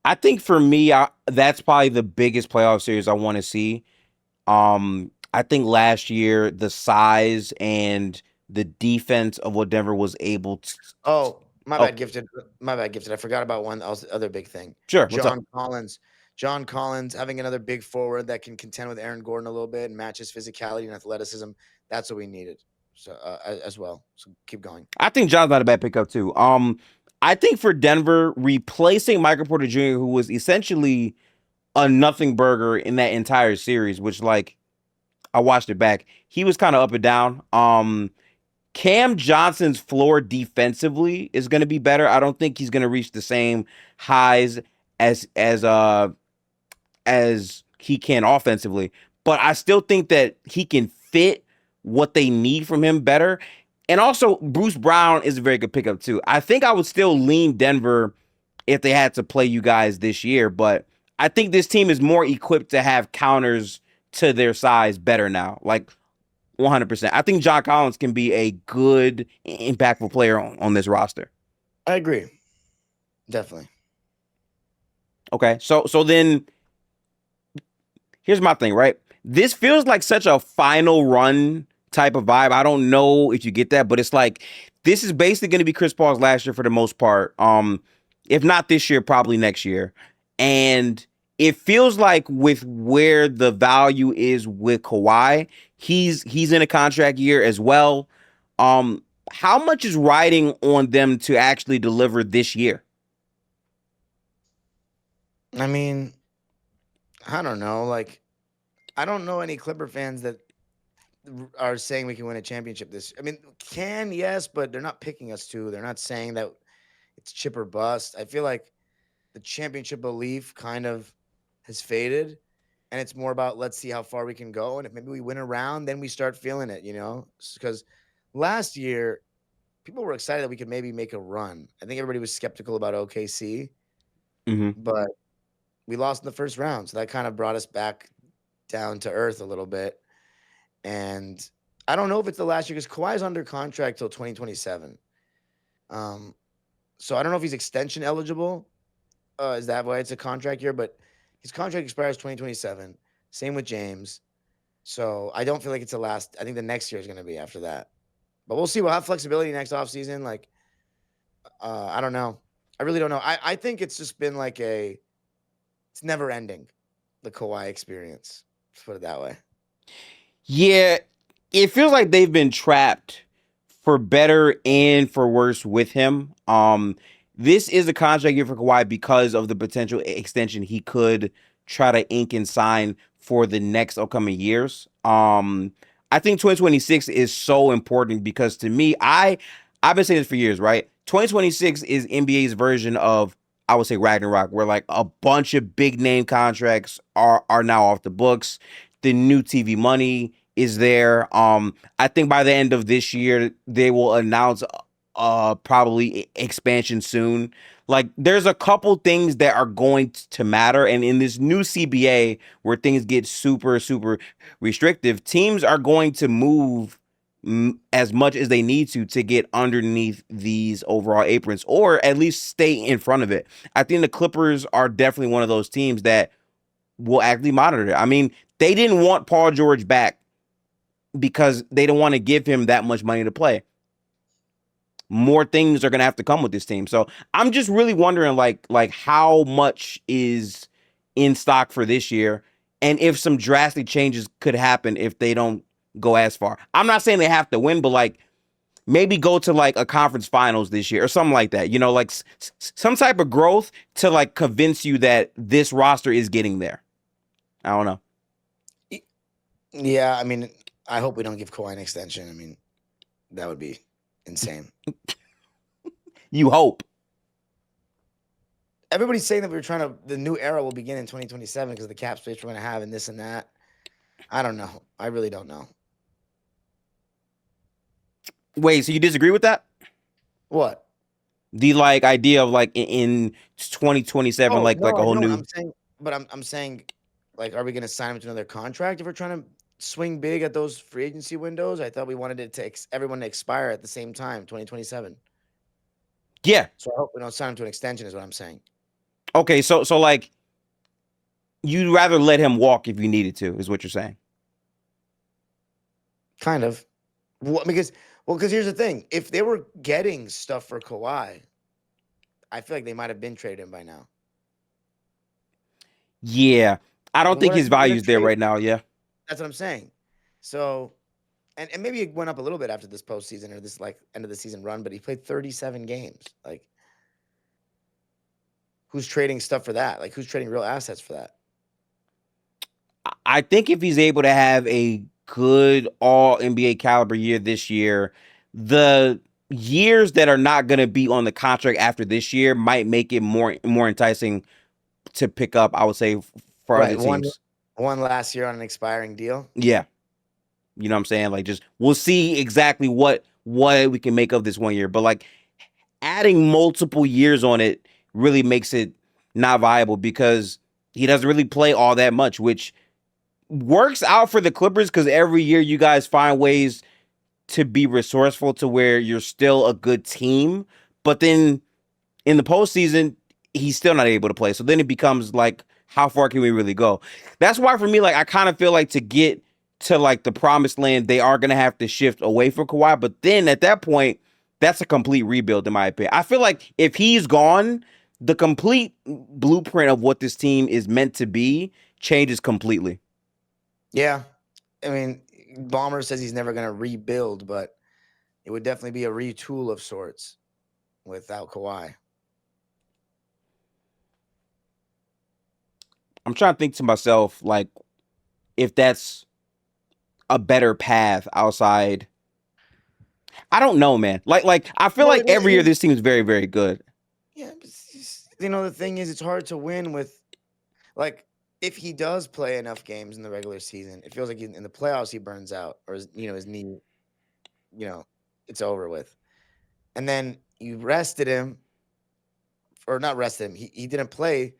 I think for me, that's probably the biggest playoff series I want to see. I think last year the size and the defense of what Denver was able to. Oh, my Oh, bad, Gifted. My bad, Gifted. I forgot about one other big thing. sure. What's up? John Collins. John Collins having another big forward that can contend with Aaron Gordon a little bit and match his physicality and athleticism. That's what we needed. So as well. So keep going. I think John's not a bad pickup too. I think for Denver, replacing Michael Porter Jr., who was essentially a nothing burger in that entire series, which like I watched it back. He was kind of up and down. Cam Johnson's floor defensively is going to be better. I don't think he's going to reach the same highs as as he can offensively, but I still think that he can fit what they need from him better. And also, Bruce Brown is a very good pickup too. I think I would still lean Denver if they had to play you guys this year, but I think this team is more equipped to have counters to their size better now. Like 100%. I think John Collins can be a good, impactful player on this roster. I agree. Definitely. Okay, so then here's my thing, right? This feels like such a final run type of vibe. I don't know if you get that, but it's like this is basically going to be Chris Paul's last year for the most part. If not this year, probably next year. And it feels like with where the value is with Kawhi, he's in a contract year as well. How much is riding on them to actually deliver this year? I mean, I don't know. Like, I don't know any Clipper fans that are saying we can win a championship this. I mean, can yes, but they're not picking us to. They're not saying that it's chip or bust. I feel like the championship belief kind of has faded, and it's more about let's see how far we can go, and if maybe we win a round, then we start feeling it. You know, because last year people were excited that we could maybe make a run. I think everybody was skeptical about OKC, Mm-hmm. but we lost in the first round, so that kind of brought us back down to earth a little bit. And I don't know if it's the last year because Kawhi's under contract till 2027. Um, so I don't know if he's extension eligible. Is that why it's a contract year? But his contract expires 2027. Same with James. So I don't feel like it's the last. I think the next year is going to be after that. But we'll see. We'll have flexibility next offseason. Like, I don't know. I really don't know. I think it's just been like it's never ending, the Kawhi experience. Let's put it that way. Yeah, it feels like they've been trapped for better and for worse with him. This is a contract year for Kawhi because of the potential extension he could try to ink and sign for the next upcoming years. I think 2026 is so important because to me, I've been saying this for years, right? 2026 is NBA's version of I would say Ragnarok, where like a bunch of big name contracts are now off the books. The new TV money is there. I think by the end of this year they will announce probably expansion soon. Like there's a couple things that are going to matter, and in this new CBA where things get super restrictive, teams are going to move as much as they need to get underneath these overall aprons or at least stay in front of it. I think the Clippers are definitely one of those teams that will actively monitor it. I mean, they didn't want Paul George back because they don't want to give him that much money to play. More things are going to have to come with this team. So I'm just really wondering like how much is in stock for this year and if some drastic changes could happen if they don't go as far. I'm not saying they have to win, but like maybe go to like a conference finals this year or something like that. You know, like some type of growth to like convince you that this roster is getting there. I don't know. Yeah, I mean, I hope we don't give Kawhi an extension. I mean, that would be insane. You hope. Everybody's saying that the new era will begin in 2027 because of the cap space we're going to have and this and that. I don't know. I really don't know. Wait, so you disagree with that? What? The like idea of like in 2027, Oh, like no, a I whole know what new. I'm saying, but I'm saying, like, are we going to sign him to another contract if we're trying to swing big at those free agency windows? I thought we wanted it to everyone to expire at the same time, 2027. Yeah. So I hope we don't sign him to an extension, is what I'm saying. Okay. So like you'd rather let him walk if you needed to, is what you're saying. Kind of. Because here's the thing: if they were getting stuff for Kawhi, I feel like they might have been traded him by now. Yeah. I don't think Whereas his we're gonna value's there trade. right now. Yeah. That's what I'm saying. So, and maybe it went up a little bit after this postseason or this like end of the season run, but he played 37 games. Like, who's trading stuff for that? Like, who's trading real assets for that? I think if he's able to have a good all NBA caliber year this year, the years that are not going to be on the contract after this year might make it more enticing to pick up, I would say, for other Right. One teams. one last year on an expiring deal. Yeah. You know what I'm saying? Like just we'll see exactly what we can make of this 1 year. But like adding multiple years on it really makes it not viable because he doesn't really play all that much, which works out for the Clippers because every year you guys find ways to be resourceful to where you're still a good team. But then in the postseason, he's still not able to play. So then it becomes like, how far can we really go? That's why for me, like I kind of feel like to get to like the promised land, they are gonna have to shift away from Kawhi. But then at that point, that's a complete rebuild, in my opinion. I feel like if he's gone, the complete blueprint of what this team is meant to be changes completely. Yeah. I mean, Bomber says he's never going to rebuild, but it would definitely be a retool of sorts without Kawhi. I'm trying to think to myself, like, if that's a better path outside. I don't know, man. Like I feel Well, like it every year is. this team is very, very good. Yeah. The thing is, it's hard to win with, like, if he does play enough games in the regular season, it feels like in the playoffs he burns out or his knee, you know, it's over with. And then you rested him or not rested him. He didn't play,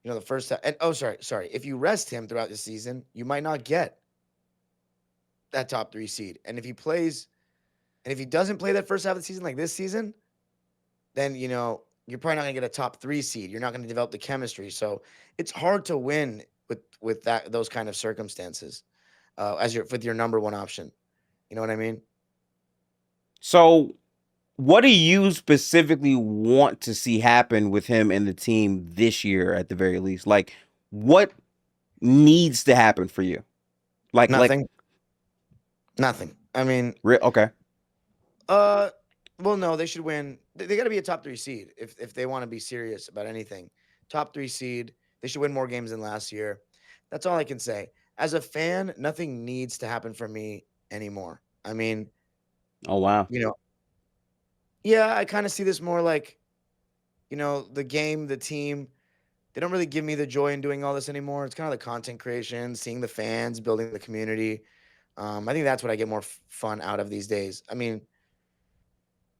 the first time. And oh, sorry. If you rest him throughout the season, you might not get that top 3 seed. And if he plays and if he doesn't play that first half of the season like this season, then you're probably not going to get a top 3 seed. You're not going to develop the chemistry. So it's hard to win with those kind of circumstances as with your number one option. You know what I mean? So what do you specifically want to see happen with him and the team this year at the very least? Like what needs to happen for you? Like Nothing. Nothing. I mean, okay. uh well, no, they should win. They got to be a top 3 seed if they want to be serious about anything. Top 3 seed. They should win more games than last year. That's all I can say. As a fan, nothing needs to happen for me anymore. I mean, Oh wow. you know, yeah, I kind of see this more like, the game, the team, they don't really give me the joy in doing all this anymore. It's kind of the content creation, seeing the fans, building the community. I think that's what I get more fun out of these days. I mean,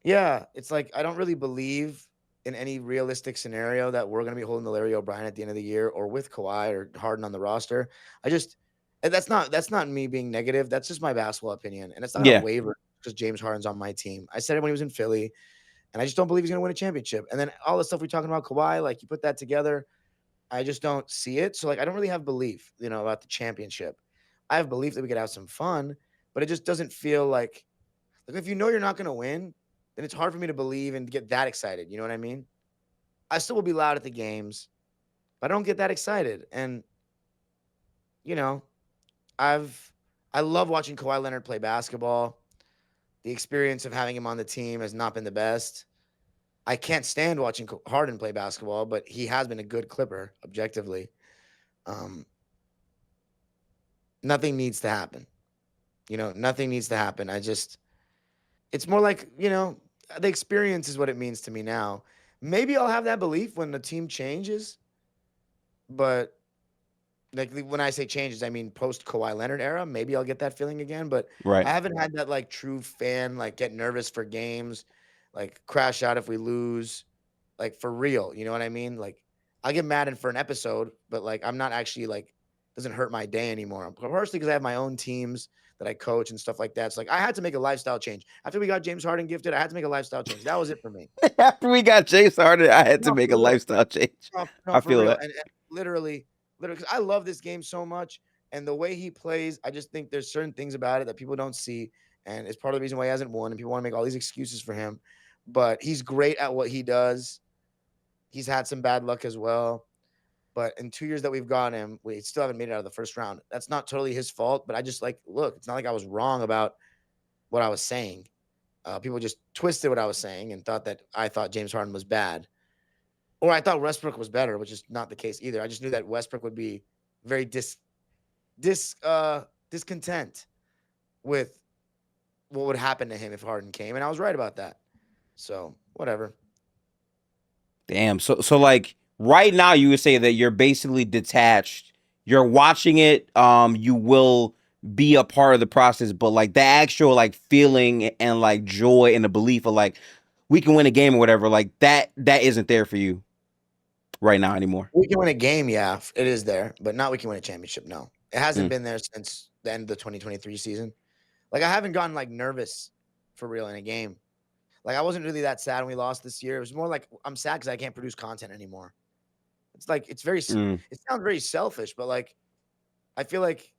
yeah, it's like I don't really believe in any realistic scenario that we're going to be holding the Larry O'Brien at the end of the year or with Kawhi or Harden on the roster. I just and that's not me being negative. That's just my basketball opinion, and it's not going to Yeah. waver because James Harden's on my team. I said it when he was in Philly, and I just don't believe he's going to win a championship. And then all the stuff we're talking about Kawhi, like you put that together, I just don't see it. So like I don't really have belief, about the championship. I have belief that we could have some fun, but it just doesn't feel like if you're not going to win, then it's hard for me to believe and get that excited. You know what I mean? I still will be loud at the games, but I don't get that excited. And you know, I've I love watching Kawhi Leonard play basketball. The experience of having him on the team has not been the best. I can't stand watching Harden play basketball, but he has been a good Clipper objectively. Um, Nothing needs to happen. Nothing needs to happen. It's more like, the experience is what it means to me now. Maybe I'll have that belief when the team changes, but like when I say changes, I mean post Kawhi Leonard era. Maybe I'll get that feeling again, but Right. I haven't had that like true fan, like get nervous for games, like crash out if we lose, like for real. You know what I mean? Like I get mad for an episode, but like I'm not actually like doesn't hurt my day anymore. Partially because I have my own teams that I coach and stuff like that. So like I had to make a lifestyle change after we got James Harden gifted. I had to make a lifestyle change. That was it for me. After we got James Harden, I had to No, make for a real. lifestyle change. No, no, I for feel real. that. And literally, because I love this game so much, and the way he plays, I just think there's certain things about it that people don't see, and it's part of the reason why he hasn't won. And people want to make all these excuses for him, but he's great at what he does. He's had some bad luck as well, but in 2 years that we've got him, we still haven't made it out of the first round. That's not totally his fault, but I just like look. It's not like I was wrong about what I was saying. People just twisted what I was saying and thought that I thought James Harden was bad. Or I thought Westbrook was better, which is not the case either. I just knew that Westbrook would be very discontent with what would happen to him if Harden came, and I was right about that. So whatever. Damn. So like right now you would say that you're basically detached. You're watching it. You will be a part of the process, but like the actual like feeling and like joy and the belief of like we can win a game or whatever, like that isn't there for you right now anymore. We can win a game, yeah, it is there, but not we can win a championship. No, it hasn't Mm, been there since the end of the 2023 season. Like I haven't gotten like nervous for real in a game. Like I wasn't really that sad when we lost this year. It was more like I'm sad because I can't produce content anymore. It's like mm, it sounds very selfish, but like I feel like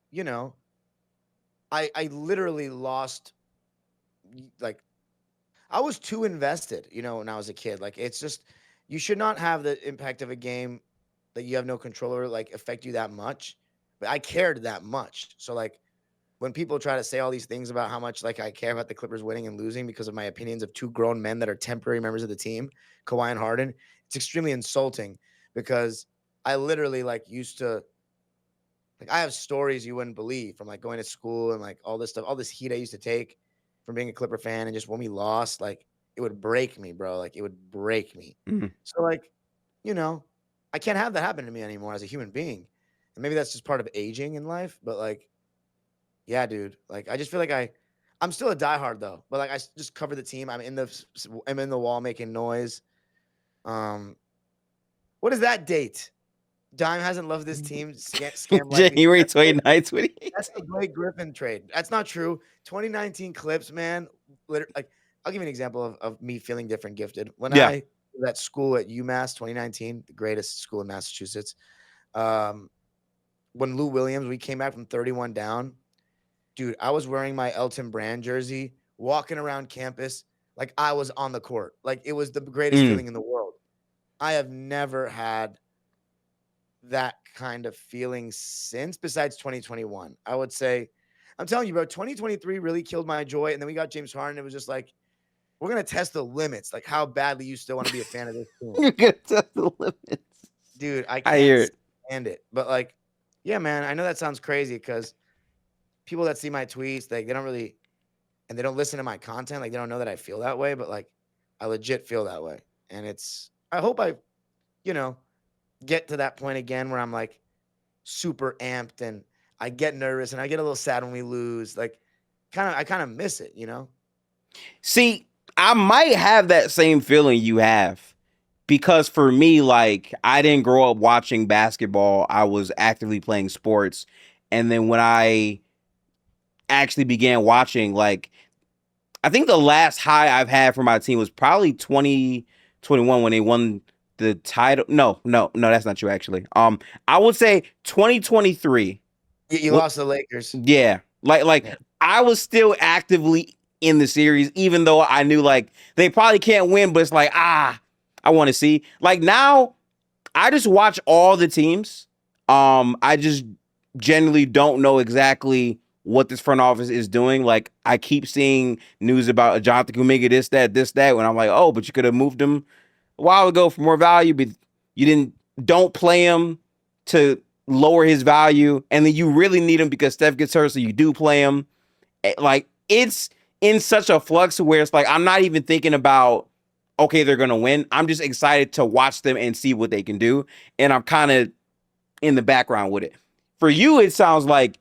I literally lost like I was too invested, when I was a kid. Like it's just you should not have the impact of a game that you have no control over like affect you that much. But I cared that much. So like when people try to say all these things about how much like I care about the Clippers winning and losing because of my opinions of two grown men that are temporary members of the team, Kawhi and Harden, it's extremely insulting because I literally like used to like I have stories you wouldn't believe from like going to school and like all this stuff, all this heat I used to take from being a Clipper fan and just when we lost, like it would break me, bro. Like it would break me. mm. So like, you know, I can't have that happen to me anymore as a human being. And maybe that's just part of aging in life, but like, yeah, dude. Like I just feel like I'm still a diehard though, but like just cover the team. I'm in the wall making noise. Um, what is that date? Dime hasn't loved this team. Scam likely. January 29th, 28. That's the Blake Griffin trade. That's not true. 2019 Clips, man. Like, I'll give you an example of me feeling different gifted. When Yeah. I was at school at UMass 2019, the greatest school in Massachusetts. Um, when Lou Williams, we came back from 31 down, dude, I was wearing my Elton Brand jersey, walking around campus like I was on the court. Like it was the greatest Mm. feeling in the world. I have never had that kind of feeling since besides 2021. I would say, I'm telling you, bro, 2023 really killed my joy. And then we got James Harden. It was just like, we're going to test the limits, like how badly you still want to be a fan of this team. You're gonna test the limits. Dude, I I can't hear it. stand it. But like, yeah, man, I know that sounds crazy because people that see my tweets, like they don't really, and they don't listen to my content, like they don't know that I feel that way, but like I legit feel that way. And I hope you know, get to that point again where I'm like super amped and I get nervous and I get a little sad when we lose. Like I kind of miss it. See, I might have that same feeling you have because for me, like, I didn't grow up watching basketball. I was actively playing sports. And then when I actually began watching, like, I think the last high I've had for my team was probably 2021 when they won the title. No, that's not true, actually. I would say 2023. You lost the Lakers. Yeah. Like Yeah. I was still actively in the series, even though I knew like they probably can't win, but it's like, I want to see. Like now, I just watch all the teams. I just generally don't know exactly what this front office is doing. Like I keep seeing news about Jonathan Kuminga, this, that, when I'm like, oh, but you could have moved him a while ago for more value, but you don't play him to lower his value, and then you really need him because Steph gets hurt, so you do play him. Like it's in such a flux where it's like I'm not even thinking about okay, they're gonna win. I'm just excited to watch them and see what they can do, and I'm kind of in the background with it. For you, it sounds like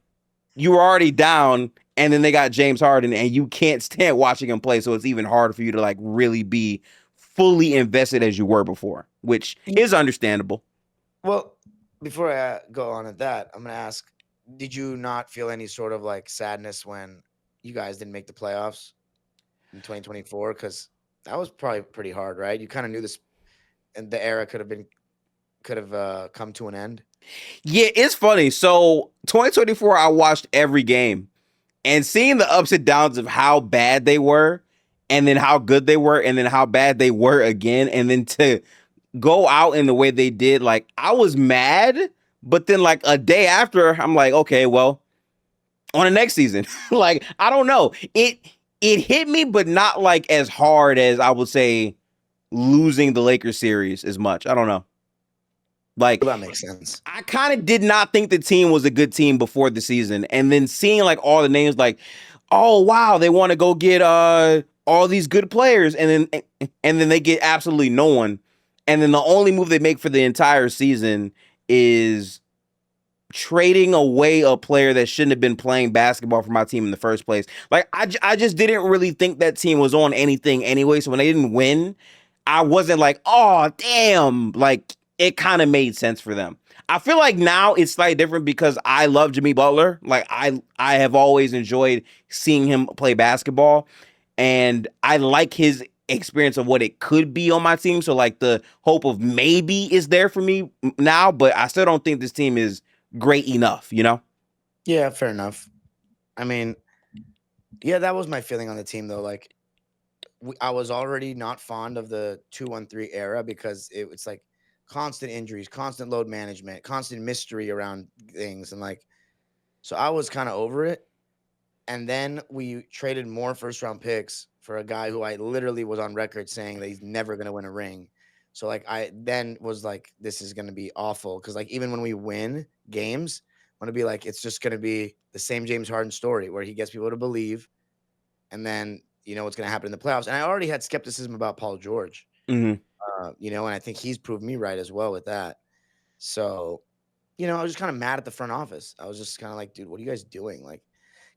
you were already down, and then they got James Harden, and you can't stand watching him play, so it's even harder for you to like really be fully invested as you were before, which is understandable. Well, before I go on at that, I'm going to ask, did you not feel any sort of like sadness when you guys didn't make the playoffs in 2024? Because that was probably pretty hard, right? You kind of knew this and the era could have come to an end. Yeah, it's funny. So 2024, I watched every game and seeing the ups and downs of how bad they were and then how good they were and then how bad they were again. And then to go out in the way they did, like I was mad, but then like a day after, I'm like, okay, well, on the next season. Like, I don't know. It hit me, but not like as hard as I would say losing the Lakers series as much. I don't know. Like, Well, that makes sense. I kind of did not think the team was a good team before the season, and then seeing like all the names, like, oh wow, they want to go get all these good players, and then they get absolutely no one, and then the only move they make for the entire season is trading away a player that shouldn't have been playing basketball for my team in the first place. Like I just didn't really think that team was on anything anyway. So when they didn't win, I wasn't like, oh damn, like it kind of made sense for them. I feel like now it's slightly different because I love Jimmy Butler. Like I have always enjoyed seeing him play basketball, and I like his experience of what it could be on my team. So like the hope of maybe is there for me now, but I still don't think this team is great enough, you know? Yeah, fair enough. I mean, yeah, that was my feeling on the team though. Like, I was already not fond of the 2-1-3 era because it's like constant injuries, constant load management, constant mystery around things, and like, so I was kind of over it. And then we traded more first round picks for a guy who I literally was on record saying that he's never going to win a ring. So like I then was like, this is going to be awful because like even when we win games, I'm going to be like, it's just going to be the same James Harden story where he gets people to believe, and then you know what's going to happen in the playoffs. And I already had skepticism about Paul George, Mm-hmm. you know, and I think he's proved me right as well with that. So you know, I was just kind of mad at the front office. I was just kind of like, dude, what are you guys doing? Like,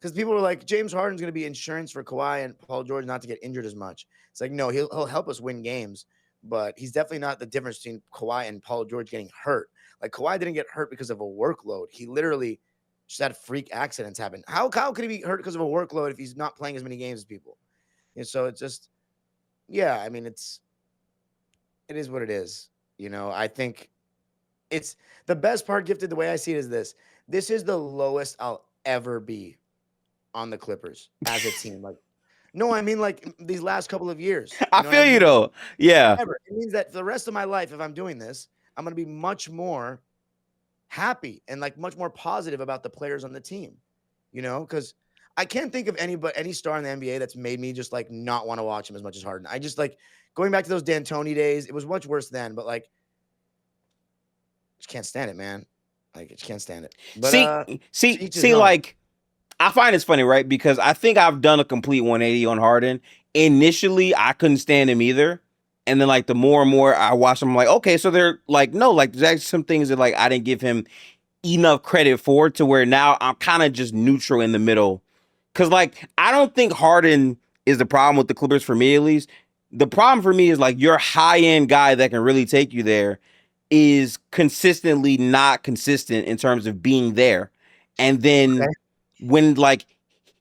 because people were like, James Harden's going to be insurance for Kawhi and Paul George not to get injured as much. It's like, no, he'll help us win games, but he's definitely not the difference between Kawhi and Paul George getting hurt. Like Kawhi didn't get hurt because of a workload. He literally just had freak accidents happen. How could he be hurt because of a workload if he's not playing as many games as people? And so it's just, yeah, I mean, it is what it is. You know, I think it's the best part, Gifted, the way I see it is this. This is the lowest I'll ever be on the Clippers as a team. Like, no, I mean like these last couple of years. I You know what I feel you mean? though. Yeah. Ever. It means that for the rest of my life, if I'm doing this, I'm gonna be much more happy and like much more positive about the players on the team. You know, because I can't think of any star in the NBA that's made me just like not want to watch him as much as Harden. I just like going back to those D'Antoni days. It was much worse then, but like just can't stand it, man. Like, I just can't stand it. But See, to see, each his see, own. like I find it's funny, right? Because I think I've done a complete 180 on Harden. Initially, I couldn't stand him either. And then like the more and more I watch him, I'm like, okay, so they're like, no, like there's actually some things that like I didn't give him enough credit for to where now I'm kind of just neutral in the middle. Cause like I don't think Harden is the problem with the Clippers for me at least. The problem for me is like your high end guy that can really take you there is consistently not consistent in terms of being there. And then Okay. when like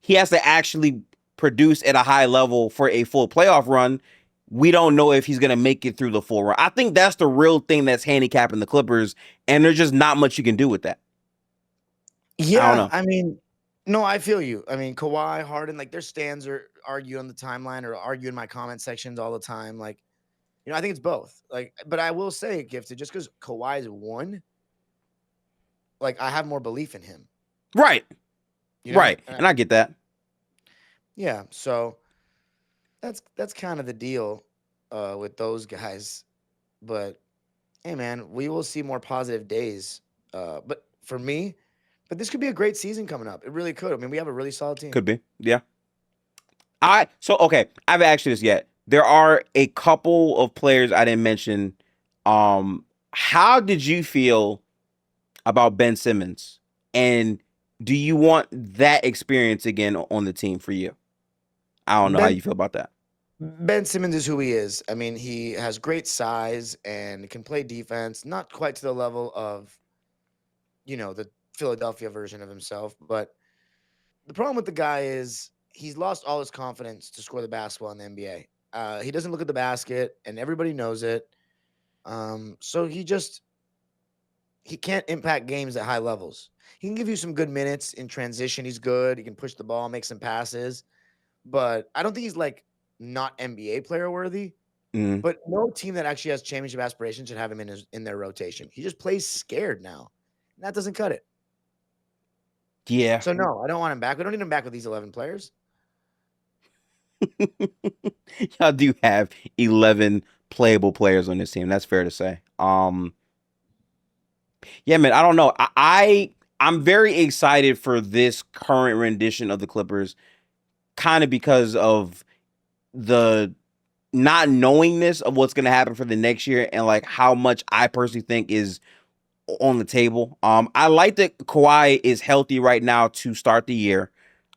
he has to actually produce at a high level for a full playoff run, we don't know if he's going to make it through the full run. I think that's the real thing that's handicapping the Clippers, and there's just not much you can do with that. I don't Yeah, know. I mean, no, I feel you. I mean, Kawhi, Harden, like their stands are argue on the timeline or argue in my comment sections all the time. Like, you know, I think it's both. Like, but I will say, Gifted, just because Kawhi's won, like I have more belief in him. Right, You know, right, and I get that. yeah. So that's kind of the deal with those guys. But hey, man, we will see more positive days. But for me, but this could be a great season coming up. It really could. I mean, we have a really solid team. Could be, yeah. Okay. I haven't asked you this yet. There are a couple of players I didn't mention. How did you feel about Ben Simmons, and do you want that experience again on the team for you? I don't know how Ben you feel about that. Ben Simmons is who he is. I mean, he has great size and can play defense, not quite to the level of, you know, the Philadelphia version of himself. But the problem with the guy is he's lost all his confidence to score the basketball in the NBA. He doesn't look at the basket, and everybody knows it. So he can't impact games at high levels. He can give you some good minutes in transition. He's good. He can push the ball, make some passes, but I don't think he's like not NBA player worthy. Mm, But no team that actually has championship aspirations should have him in their rotation. He just plays scared now. And that doesn't cut it. yeah, So no, I don't want him back. We don't need him back with these 11 players. y'all do have 11 playable players on this team. That's fair to say. Yeah, man. I don't know. I'm very excited for this current rendition of the Clippers, kind of because of the not knowingness of what's going to happen for the next year and like how much I personally think is on the table. I like that Kawhi is healthy right now to start the year.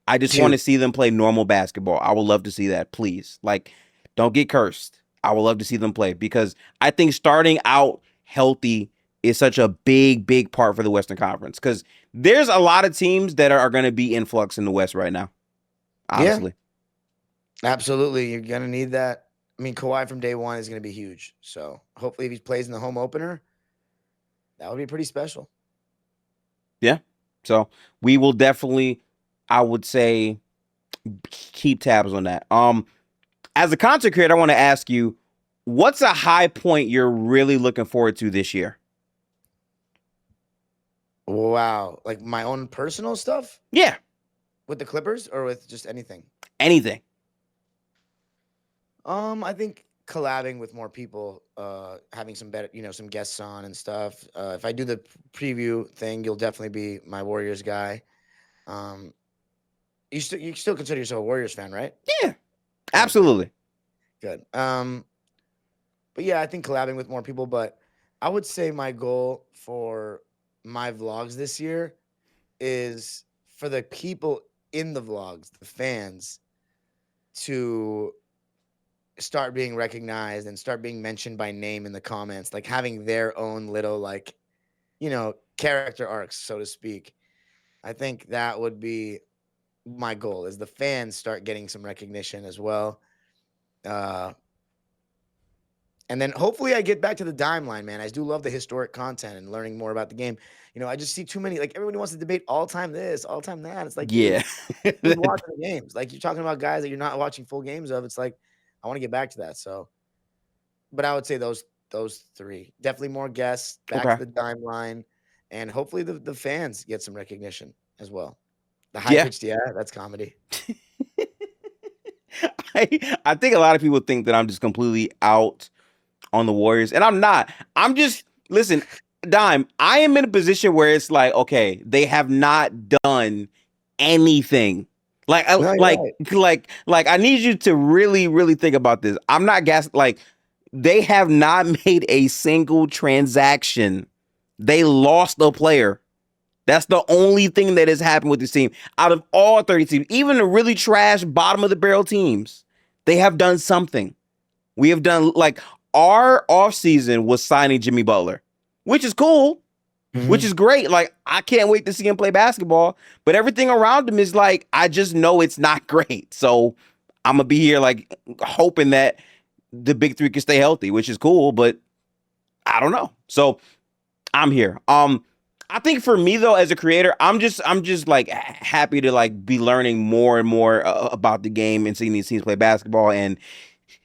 I just want Dude, to see them play normal basketball. I would love to see that, please. Like, don't get cursed. I would love to see them play because I think starting out healthy is such a big, big part for the Western Conference because there's a lot of teams that are going to be in flux in the West right now, yeah, honestly. absolutely. You're gonna need that. I mean, Kawhi from day one is gonna be huge. So hopefully, if he plays in the home opener, that would be pretty special. Yeah. So we will definitely, I would say, keep tabs on that. As a content creator, I want to ask you, what's a high point you're really looking forward to this year? Wow, like my own personal stuff Yeah, with the Clippers or with just anything. anything. I think collabing with more people, having some better, some guests on and stuff. If I do the preview thing, you'll definitely be my Warriors guy. Um, you still consider yourself a Warriors fan, right? Yeah, Okay, absolutely. good. But yeah, I think collabing with more people. But I would say my goal for my vlogs this year is for the people in the vlogs, the fans, to start being recognized and start being mentioned by name in the comments, like having their own little like, character arcs, so to speak. I think that would be my goal is the fans start getting some recognition as well. Uh and then hopefully I get back to the dime line, man. I do love the historic content and learning more about the game. I just see too many, like everybody wants to debate all time this, all time that. It's like, dude, Yeah. who's watching the games? Like you're talking about guys that you're not watching full games of. It's like I want to get back to that. So but I would say those three. Definitely more guests, back to Okay. the dime line, and hopefully the fans get some recognition as well. The high Yeah. pitched, yeah, that's comedy. I think a lot of people think that I'm just completely out on the Warriors, and I'm not. I'm just listen, Dime. I am in a position where it's like, okay, they have not done anything. Like, No, you're right. I need you to really, really think about this. I'm not gas. Like, they have not made a single transaction. They lost a player. That's the only thing that has happened with this team. Out of all 30 teams, even the really trash bottom of the barrel teams, they have done something. We have done like our offseason was signing Jimmy Butler, which is cool, which Mhm. is great. Like, I can't wait to see him play basketball. But everything around him is like, I just know it's not great. So I'm gonna be here like hoping that the big three can stay healthy, which is cool, but I don't know. So I'm here. I think for me though, as a creator, I'm just like happy to like be learning more and more about the game and seeing these teams play basketball. And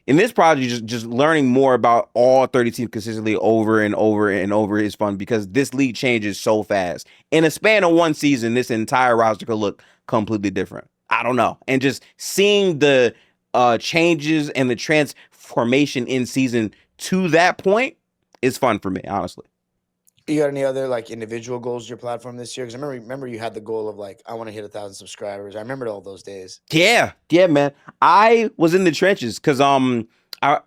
in this project, just learning more about all 30 teams consistently over and over and over is fun because this league changes so fast. In a span of one season, this entire roster could look completely different. I don't know. And just seeing the changes and the transformation in season to that point is fun for me, honestly. You got any other like individual goals to your platform this year? Because I remember you had the goal of like I want to hit 1,000 subscribers. I remembered all those days. Yeah, yeah, man. I was in the trenches because I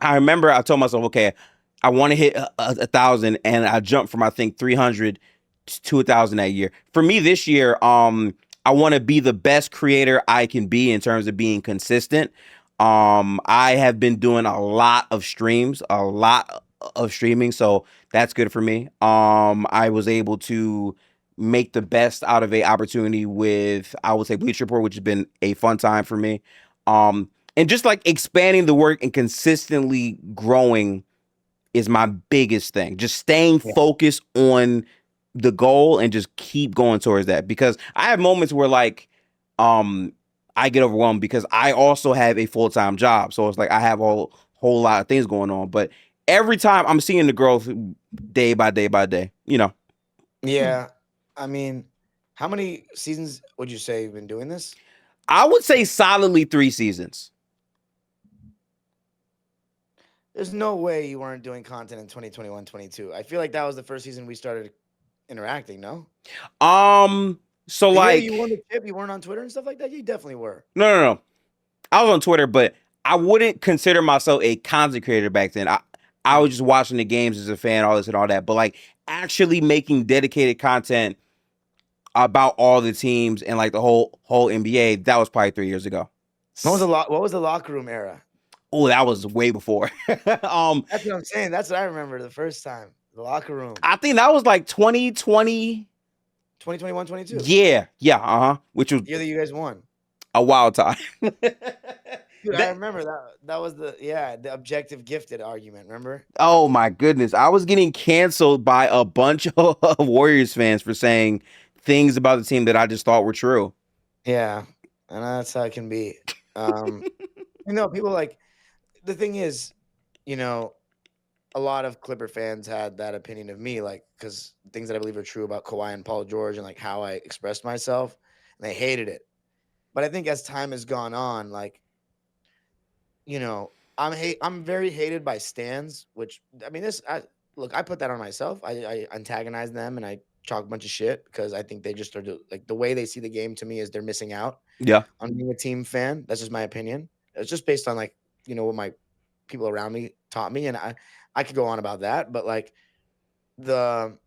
remember I told myself, okay, I want to hit a thousand, and I jumped from I think 300 to 1,000 that year. For me this year, I want to be the best creator I can be in terms of being consistent. I have been doing a lot of streams, a lot of streaming, so that's good for me. I was able to make the best out of a opportunity with I would say Bleach Report, which has been a fun time for me. And just like expanding the work and consistently growing is my biggest thing. Just staying Yeah. focused on the goal and just keep going towards that. Because I have moments where like um I get overwhelmed because I also have a full-time job. So it's like I have a whole lot of things going on. But every time I'm seeing the growth day by day by day, you know. Yeah. I mean, how many seasons would you say you've been doing this? I would say solidly 3 seasons. There's no way you weren't doing content in 2021, 22. I feel like that was the first season we started interacting, no? So The year that you like, won the chip, you weren't on Twitter and stuff like that? You definitely were. no. I was on Twitter, but I wouldn't consider myself a content creator back then. I was Mhm. just watching the games as a fan, all this and all that. But like actually making dedicated content about all the teams and like the whole NBA, that was probably 3 years ago. What was the locker room era? Oh, that was way before. That's what I'm saying. That's what I remember the first time. The locker room. I think that was like 2020. 2021, 22. Yeah, which was Year that you guys won. a wild time. Dude, I that remember that was the objective gifted argument, remember? Oh my goodness, I was getting canceled by a bunch of Warriors fans for saying things about the team that I just thought were true. Yeah. And that's how it can be. Um, people like the thing is, you know, a lot of Clipper fans had that opinion of me, like because things that I believe are true about Kawhi and Paul George and like how I expressed myself, and they hated it. But I think as time has gone on, like I'm very hated by stans, which I mean, I put that on myself. I antagonize them and I talk a bunch of shit because I think they just are like the way they see the game to me is they're missing out Yeah. on being a team fan. That's just my opinion. It's just based on like what my people around me taught me, and I could go on about that, but like the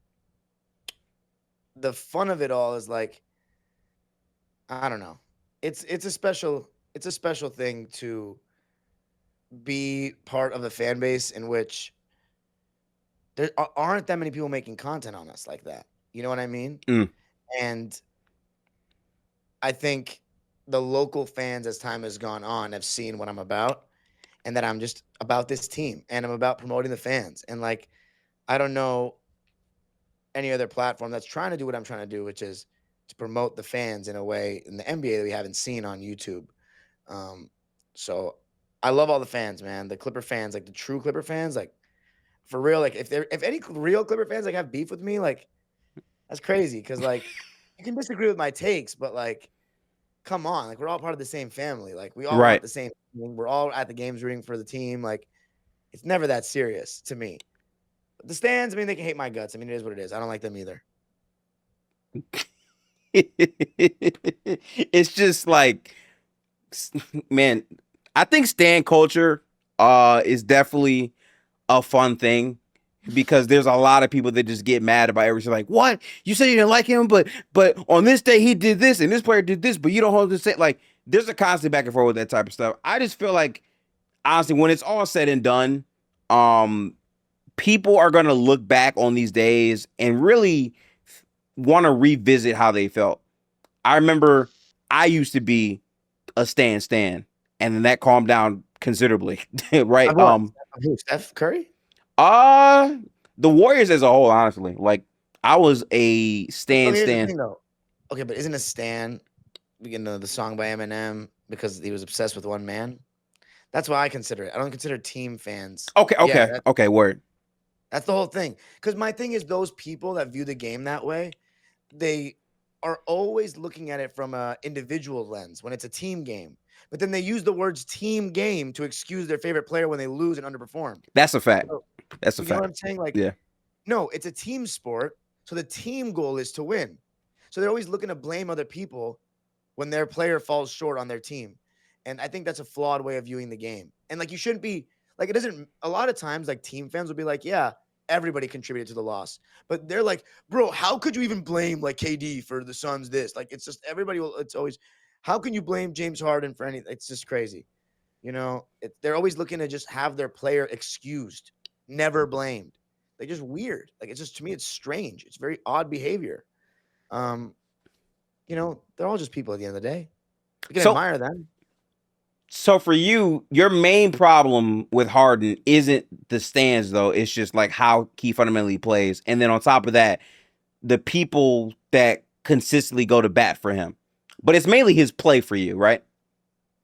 the fun of it all is like I don't know. It's a special thing to be part of a fan base in which aren't that many people making content on us like that. You know what I mean? Mm. And I think the local fans, as time has gone on, have seen what I'm about and that I'm just about this team and I'm about promoting the fans. And like, I don't know any other platform that's trying to do what I'm trying to do, which is to promote the fans in a way in the NBA that we haven't seen on YouTube. Um, so I love all the fans, man. The Clipper fans, like the true Clipper fans, like for real, like if any real Clipper fans like have beef with me, like that's crazy because like you can disagree with my takes, but like come on, like we're all part of the same family. Like we all want Right. the same thing. We're all at the games rooting for the team. Like it's never that serious to me. But the stands, I mean, they can hate my guts. I mean, it is what it is. I don't like them either. It's just like man, I think stan culture is definitely a fun thing because there's a lot of people that just get mad about everything. Like, what? You said you didn't like him, but on this day he did this and this player did this, but you don't hold the same. Like, there's a constant back and forth with that type of stuff. I just feel like honestly, when it's all said and done, um, people are gonna look back on these days and really want to revisit how they felt. I remember I used to be a stan, and then that calmed down considerably, right? Of what? Of who? Steph Curry? Uh the Warriors as a whole, honestly. Like I was a So stan here's the stan. thing, though. Okay, but isn't a stan the song by Eminem because he was obsessed with one man? That's what I consider it. I don't consider team fans. Okay, Yeah, okay, word. that's the whole thing. Because my thing is those people that view the game that way, they are always looking at it from a individual lens when it's a team game. But then they use the words team game to excuse their favorite player when they lose and underperform. That's a fact. So, That's a you get what fact. I'm saying? Like, Yeah. no, it's a team sport. So the team goal is to win. So they're always looking to blame other people when their player falls short on their team. And I think that's a flawed way of viewing the game. And like you shouldn't be like it doesn't a lot of times like team fans will be like, yeah, everybody contributed to the loss. But they're like, bro, how could you even blame like KD for the Suns this? Like it's just everybody will it's always how can you blame James Harden for anything? It's just crazy. They're always looking to just have their player excused, never blamed. Like just weird. Like it's just to me, it's strange. It's very odd behavior. Um, they're all just people at the end of the day. You can So admire them. so for you, your main problem with Harden isn't the stands though. It's just like how he fundamentally plays. And then on top of that, the people that consistently go to bat for him. But it's mainly his play for you, right?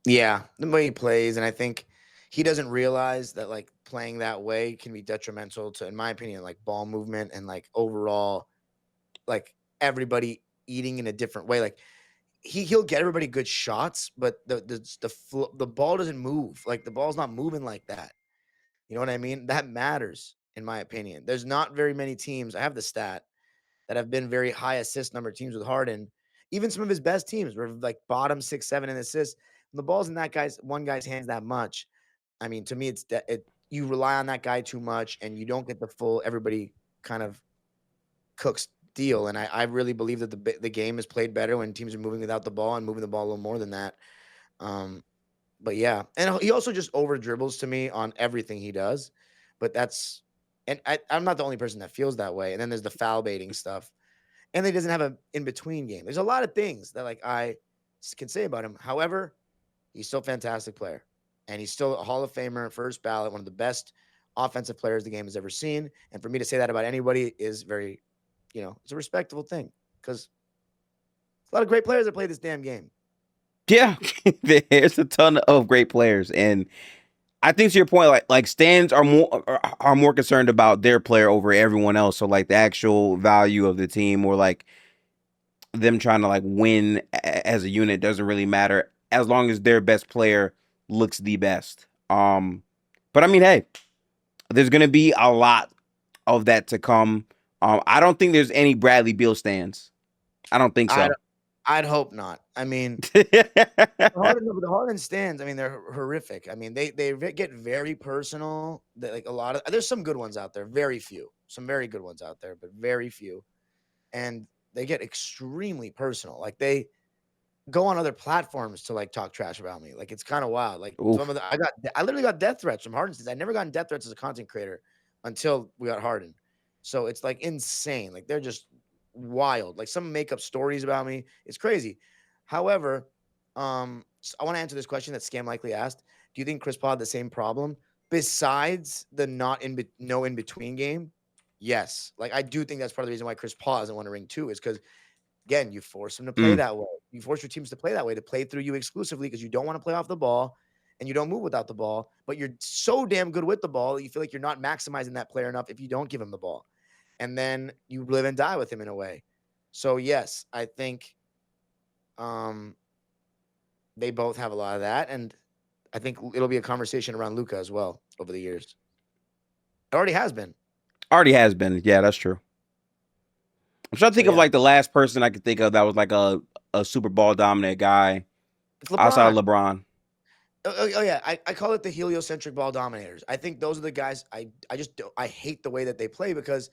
Yeah, the way he plays, and I think he doesn't realize that like playing that way can be detrimental to, in my opinion, like ball movement and like overall, like everybody eating in a different way. Like he'll get everybody good shots, but the ball doesn't move. Like the ball's not moving like that. You know what I mean? That matters, in my opinion. There's not very many teams. I have the stat that have been very high assist number teams with Harden. Even some of his best teams were like bottom 6, 7 in assists. When the ball's in that guy's one guy's hands that much, I mean, to me, it's that you rely on that guy too much, and you don't get the full everybody kind of cooks deal. And I really believe that the game is played better when teams are moving without the ball and moving the ball a little more than that. Um, but yeah, and he also just over dribbles to me on everything he does. But that's and I'm not the only person that feels that way. And then there's the foul baiting stuff, and he doesn't have a in between game. There's a lot of things that like I can say about him. However, he's still a fantastic player, and he's still a Hall of Famer, first ballot, one of the best offensive players the game has ever seen. And for me to say that about anybody is very, it's a respectable thing because a lot of great players that play this damn game. Yeah, there's a ton of great players, and I think to your point, like stands are more concerned about their player over everyone else. So like the actual value of the team, or like them trying to like win as a unit, doesn't really matter as long as their best player looks the best. But I mean, hey, there's gonna be a lot of that to come. I don't think there's any Bradley Beal stands. I don't think I'd so. I'd hope not. I mean, the Harden stands. I mean, they're horrific. I mean, they get very personal. Like a lot of there's some good ones out there, very few. Some very good ones out there, but very few. And they get extremely personal. Like they go on other platforms to like talk trash about me. Like it's kind of wild. Like some Oof. of the I literally got death threats from Harden since I never gotten death threats as a content creator until we got Harden. So it's like insane. Like they're just wild. Like some make up stories about me. It's crazy. However, I want to answer this question that Scam likely asked. Do you think Chris Paul had the same problem besides the no in between game? Yes. Like I do think that's part of the reason why Chris Paul hasn't won a ring too is because again, you force them to play Mm, that way. You force your teams to play that way, to play through you exclusively because you don't want to play off the ball and you don't move without the ball, but you're so damn good with the ball that you feel like you're not maximizing that player enough if you don't give him the ball. And then you live and die with him in a way. So yes, I think um they both have a lot of that. And I think it'll be a conversation around Luca as well over the years. It already has been. already has been. Yeah, that's true. I'm trying to So think of yeah. like the last person I could think of that was like a Super Bowl dominant guy It's outside of LeBron. LeBron. Oh yeah, I call it the heliocentric ball dominators. I think those are the guys I just don't, I hate the way that they play because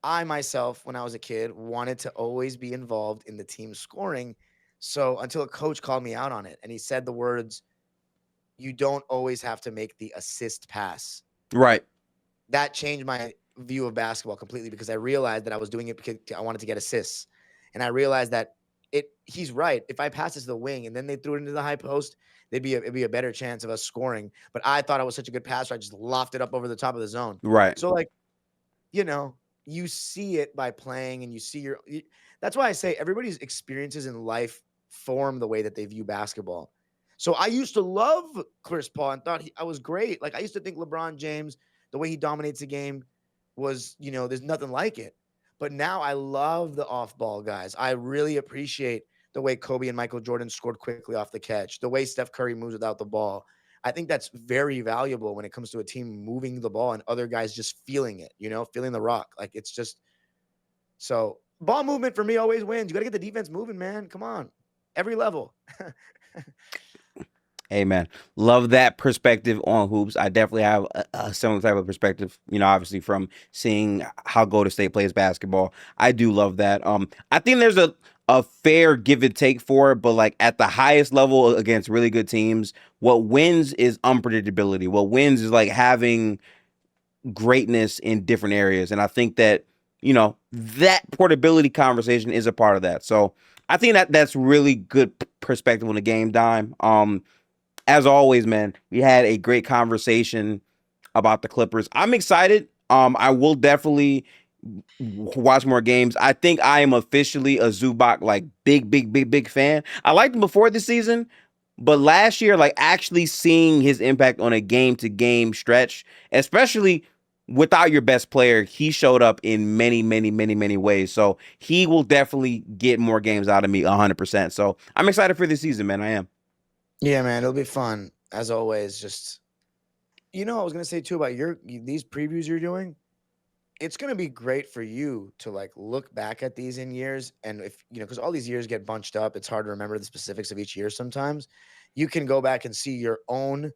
I myself, when I was a kid, wanted to always be involved in the team scoring. So until a coach called me out on it and he said the words, "You don't always have to make the assist pass." Right. That changed my view of basketball completely because I realized that I was doing it because I wanted to get assists. And I realized that he's right. If I pass this to the wing and then they threw it into the high post, it'd be a better chance of us scoring. But I thought I was such a good passer, I just lofted it up over the top of the zone. Right. So like, you know, you see it by playing and that's why I say everybody's experiences in life form the way that they view basketball. So I used to love Chris Paul and thought I was great. Like I used to think LeBron James, the way he dominates the game was, there's nothing like it. But now I love the off-ball guys. I really appreciate the way Kobe and Michael Jordan scored quickly off the catch, the way Steph Curry moves without the ball. I think that's very valuable when it comes to a team moving the ball and other guys just feeling it, feeling the rock. Like it's just so ball movement for me always wins. You got to get the defense moving, man. Come on. Every level. Hey man, love that perspective on hoops. I definitely have a similar type of perspective. Obviously from seeing how Golden State plays basketball. I do love that. I think there's a fair give and take for it, but like at the highest level against really good teams, what wins is unpredictability. What wins is like having greatness in different areas. And I think that, that portability conversation is a part of that. So I think that that's really good perspective on the game, Dime. As always, man, we had a great conversation about the Clippers. I'm excited. I will definitely watch more games. I think I am officially a Zubac like big fan. I liked him before this season, but last year, like actually seeing his impact on a game to game stretch, especially without your best player, he showed up in many ways. So he will definitely get more games out of me 100%. So I'm excited for this season, man. I am. Yeah, man. It'll be fun. As always, just I was gonna say too about these previews you're doing. It's gonna be great for you to like look back at these in years, and if because all these years get bunched up, it's hard to remember the specifics of each year. Sometimes you can go back and see your own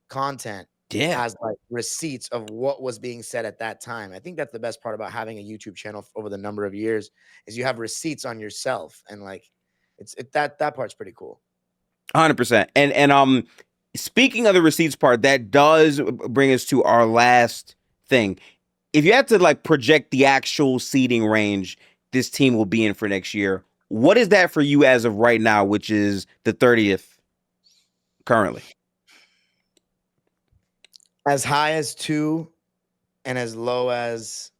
content Yeah. as like receipts of what was being said at that time. I think that's the best part about having a YouTube channel over the number of years is you have receipts on yourself, and like that part's pretty cool. 100%. And speaking of the receipts part, that does bring us to our last thing. If you had to like project the actual seating range this team will be in for next year, what is that for you as of right now, which is the 30th currently? As high as 2 and as low as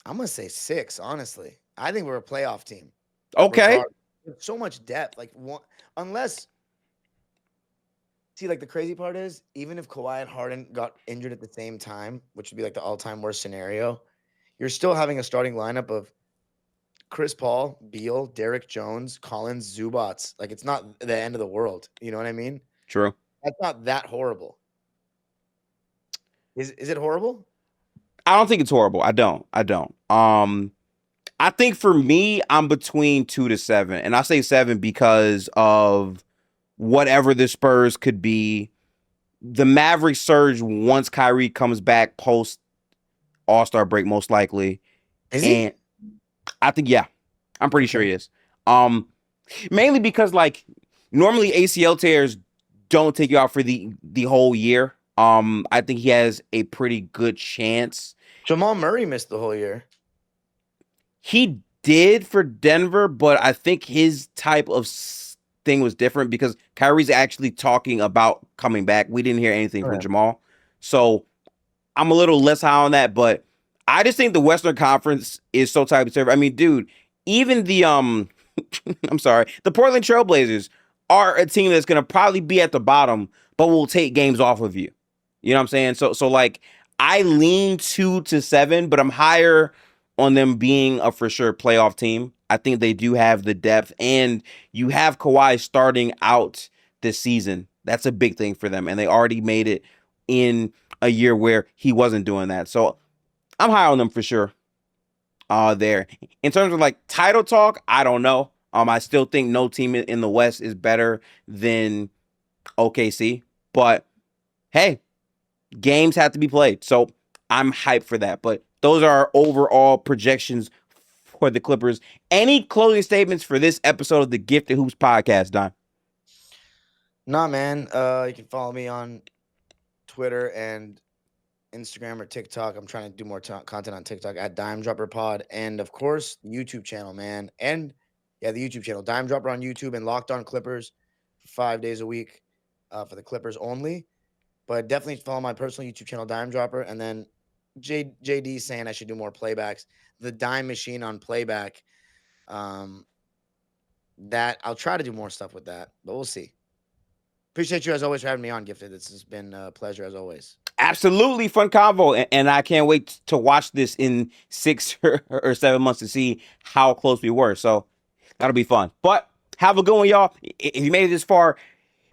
I'm gonna say 6, honestly. I think we're a playoff team. Okay. Regardless. So much depth. Like one unless see, like the crazy part is, even if Kawhi and Harden got injured at the same time, which would be like the all-time worst scenario, you're still having a starting lineup of Chris Paul, Beal, Derek Jones, Collins, Zubats. Like it's not the end of the world. You know what I mean? True. That's not that horrible. Is it horrible? I don't think it's horrible. I don't. I don't. I think for me, I'm between 2 to 7. And I say 7 because of whatever the Spurs could be. The Mavericks surge once Kyrie comes back post All-Star break, most likely. Is he? And I think, yeah, I'm pretty sure Okay. he is. Mainly because like normally ACL tears don't take you out for the whole year. I think he has a pretty good chance. Jamal Murray missed the whole year. He did for Denver, but I think his type of thing was different because Kyrie's actually talking about coming back. We didn't hear anything from Okay. Jamal. So I'm a little less high on that, but I just think the Western Conference is so tight. I mean, dude, even the I'm sorry, the Portland Trailblazers are a team that's gonna probably be at the bottom, but will take games off of you. You know what I'm saying? So like I lean 2 to 7, but I'm higher on them being a for sure playoff team. I think they do have the depth, and you have Kawhi starting out this season. That's a big thing for them, and they already made it in a year where he wasn't doing that. So I'm high on them for sure. There in terms of like title talk, I don't know. I still think no team in the West is better than OKC, but hey, games have to be played. So I'm hyped for that. But those are our overall projections for the Clippers. Any closing statements for this episode of the Gifted Hoops podcast, Don? Nah, man. You can follow me on Twitter and Instagram or TikTok. I'm trying to do more content on TikTok at Dime Dropper Pod, and of course the YouTube channel, man. And yeah, the YouTube channel, Dime Dropper on YouTube, and Locked On Clippers for 5 days a week for the Clippers only. But definitely follow my personal YouTube channel, Dime Dropper, and then JD saying I should do more playbacks. The Dime Machine on playback. That I'll try to do more stuff with that, but we'll see. Appreciate you as always for having me on, Gifted. This has been a pleasure as always. Absolutely fun convo, and I can't wait to watch this in 6 or 7 months to see how close we were. So that'll be fun. But have a good one, y'all. If you made it this far,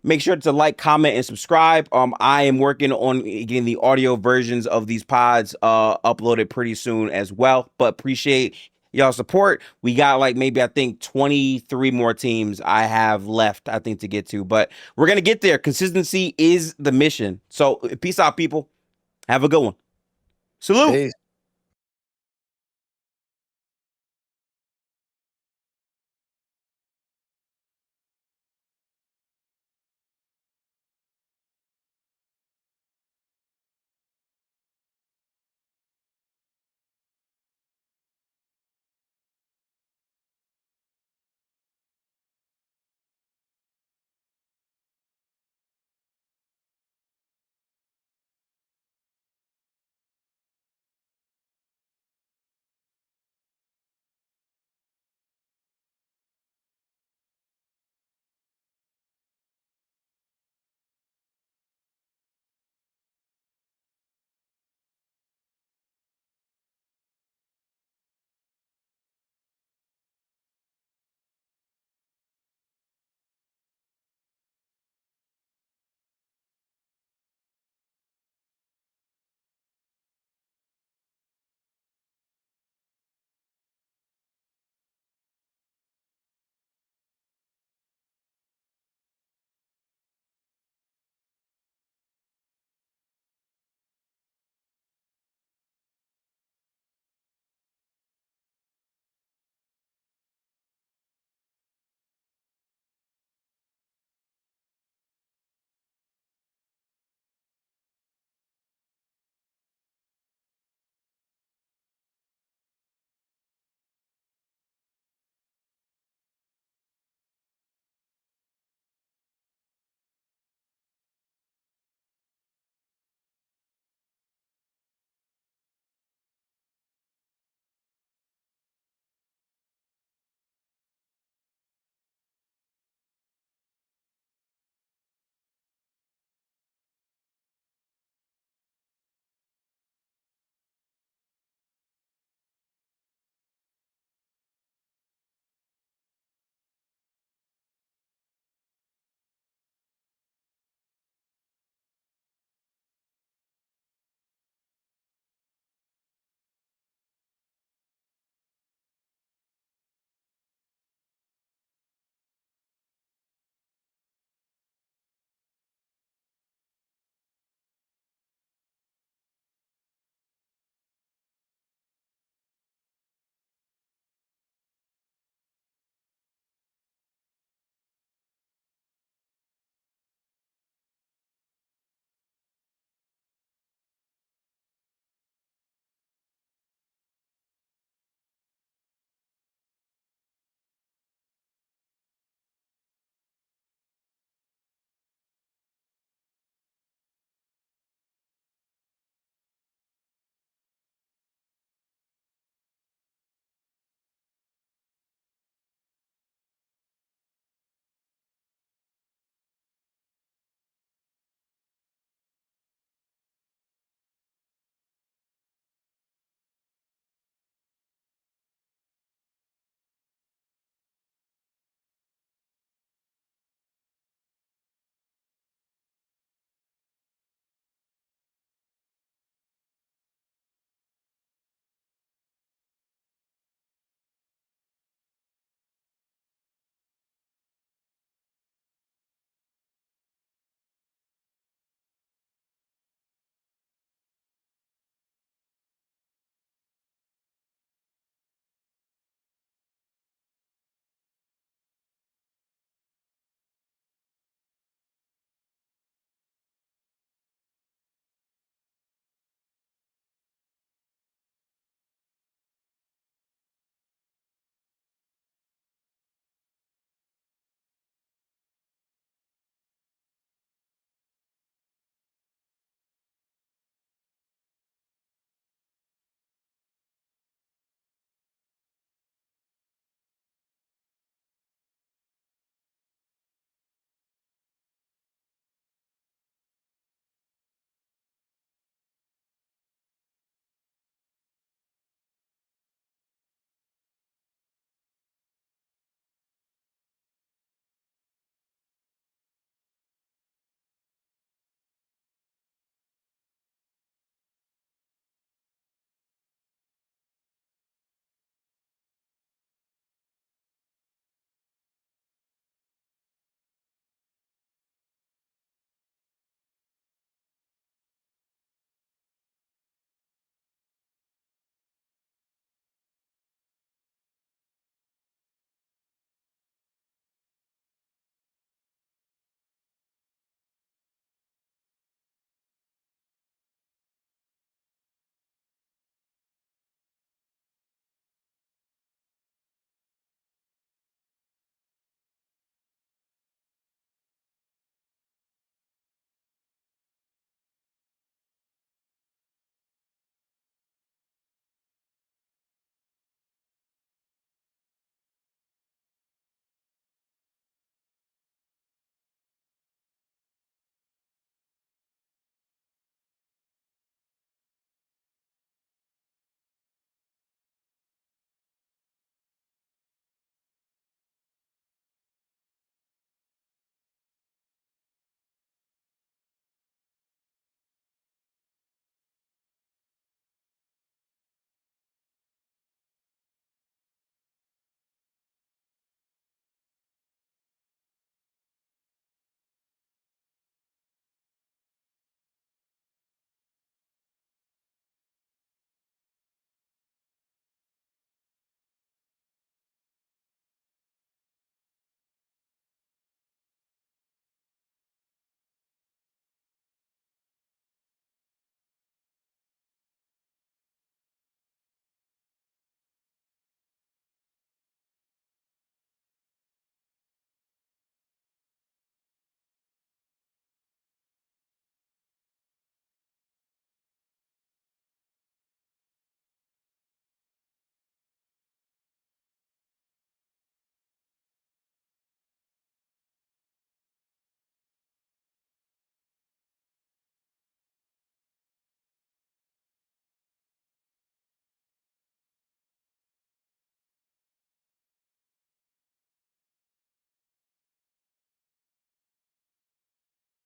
make sure to like, comment, and subscribe. I am working on getting the audio versions of these pods uploaded pretty soon as well. But appreciate y'all support. We got like maybe I think 23 more teams I have left, I think, to get to. But we're gonna get there. Consistency is the mission. So peace out, people. Have a good one. Salute. Peace.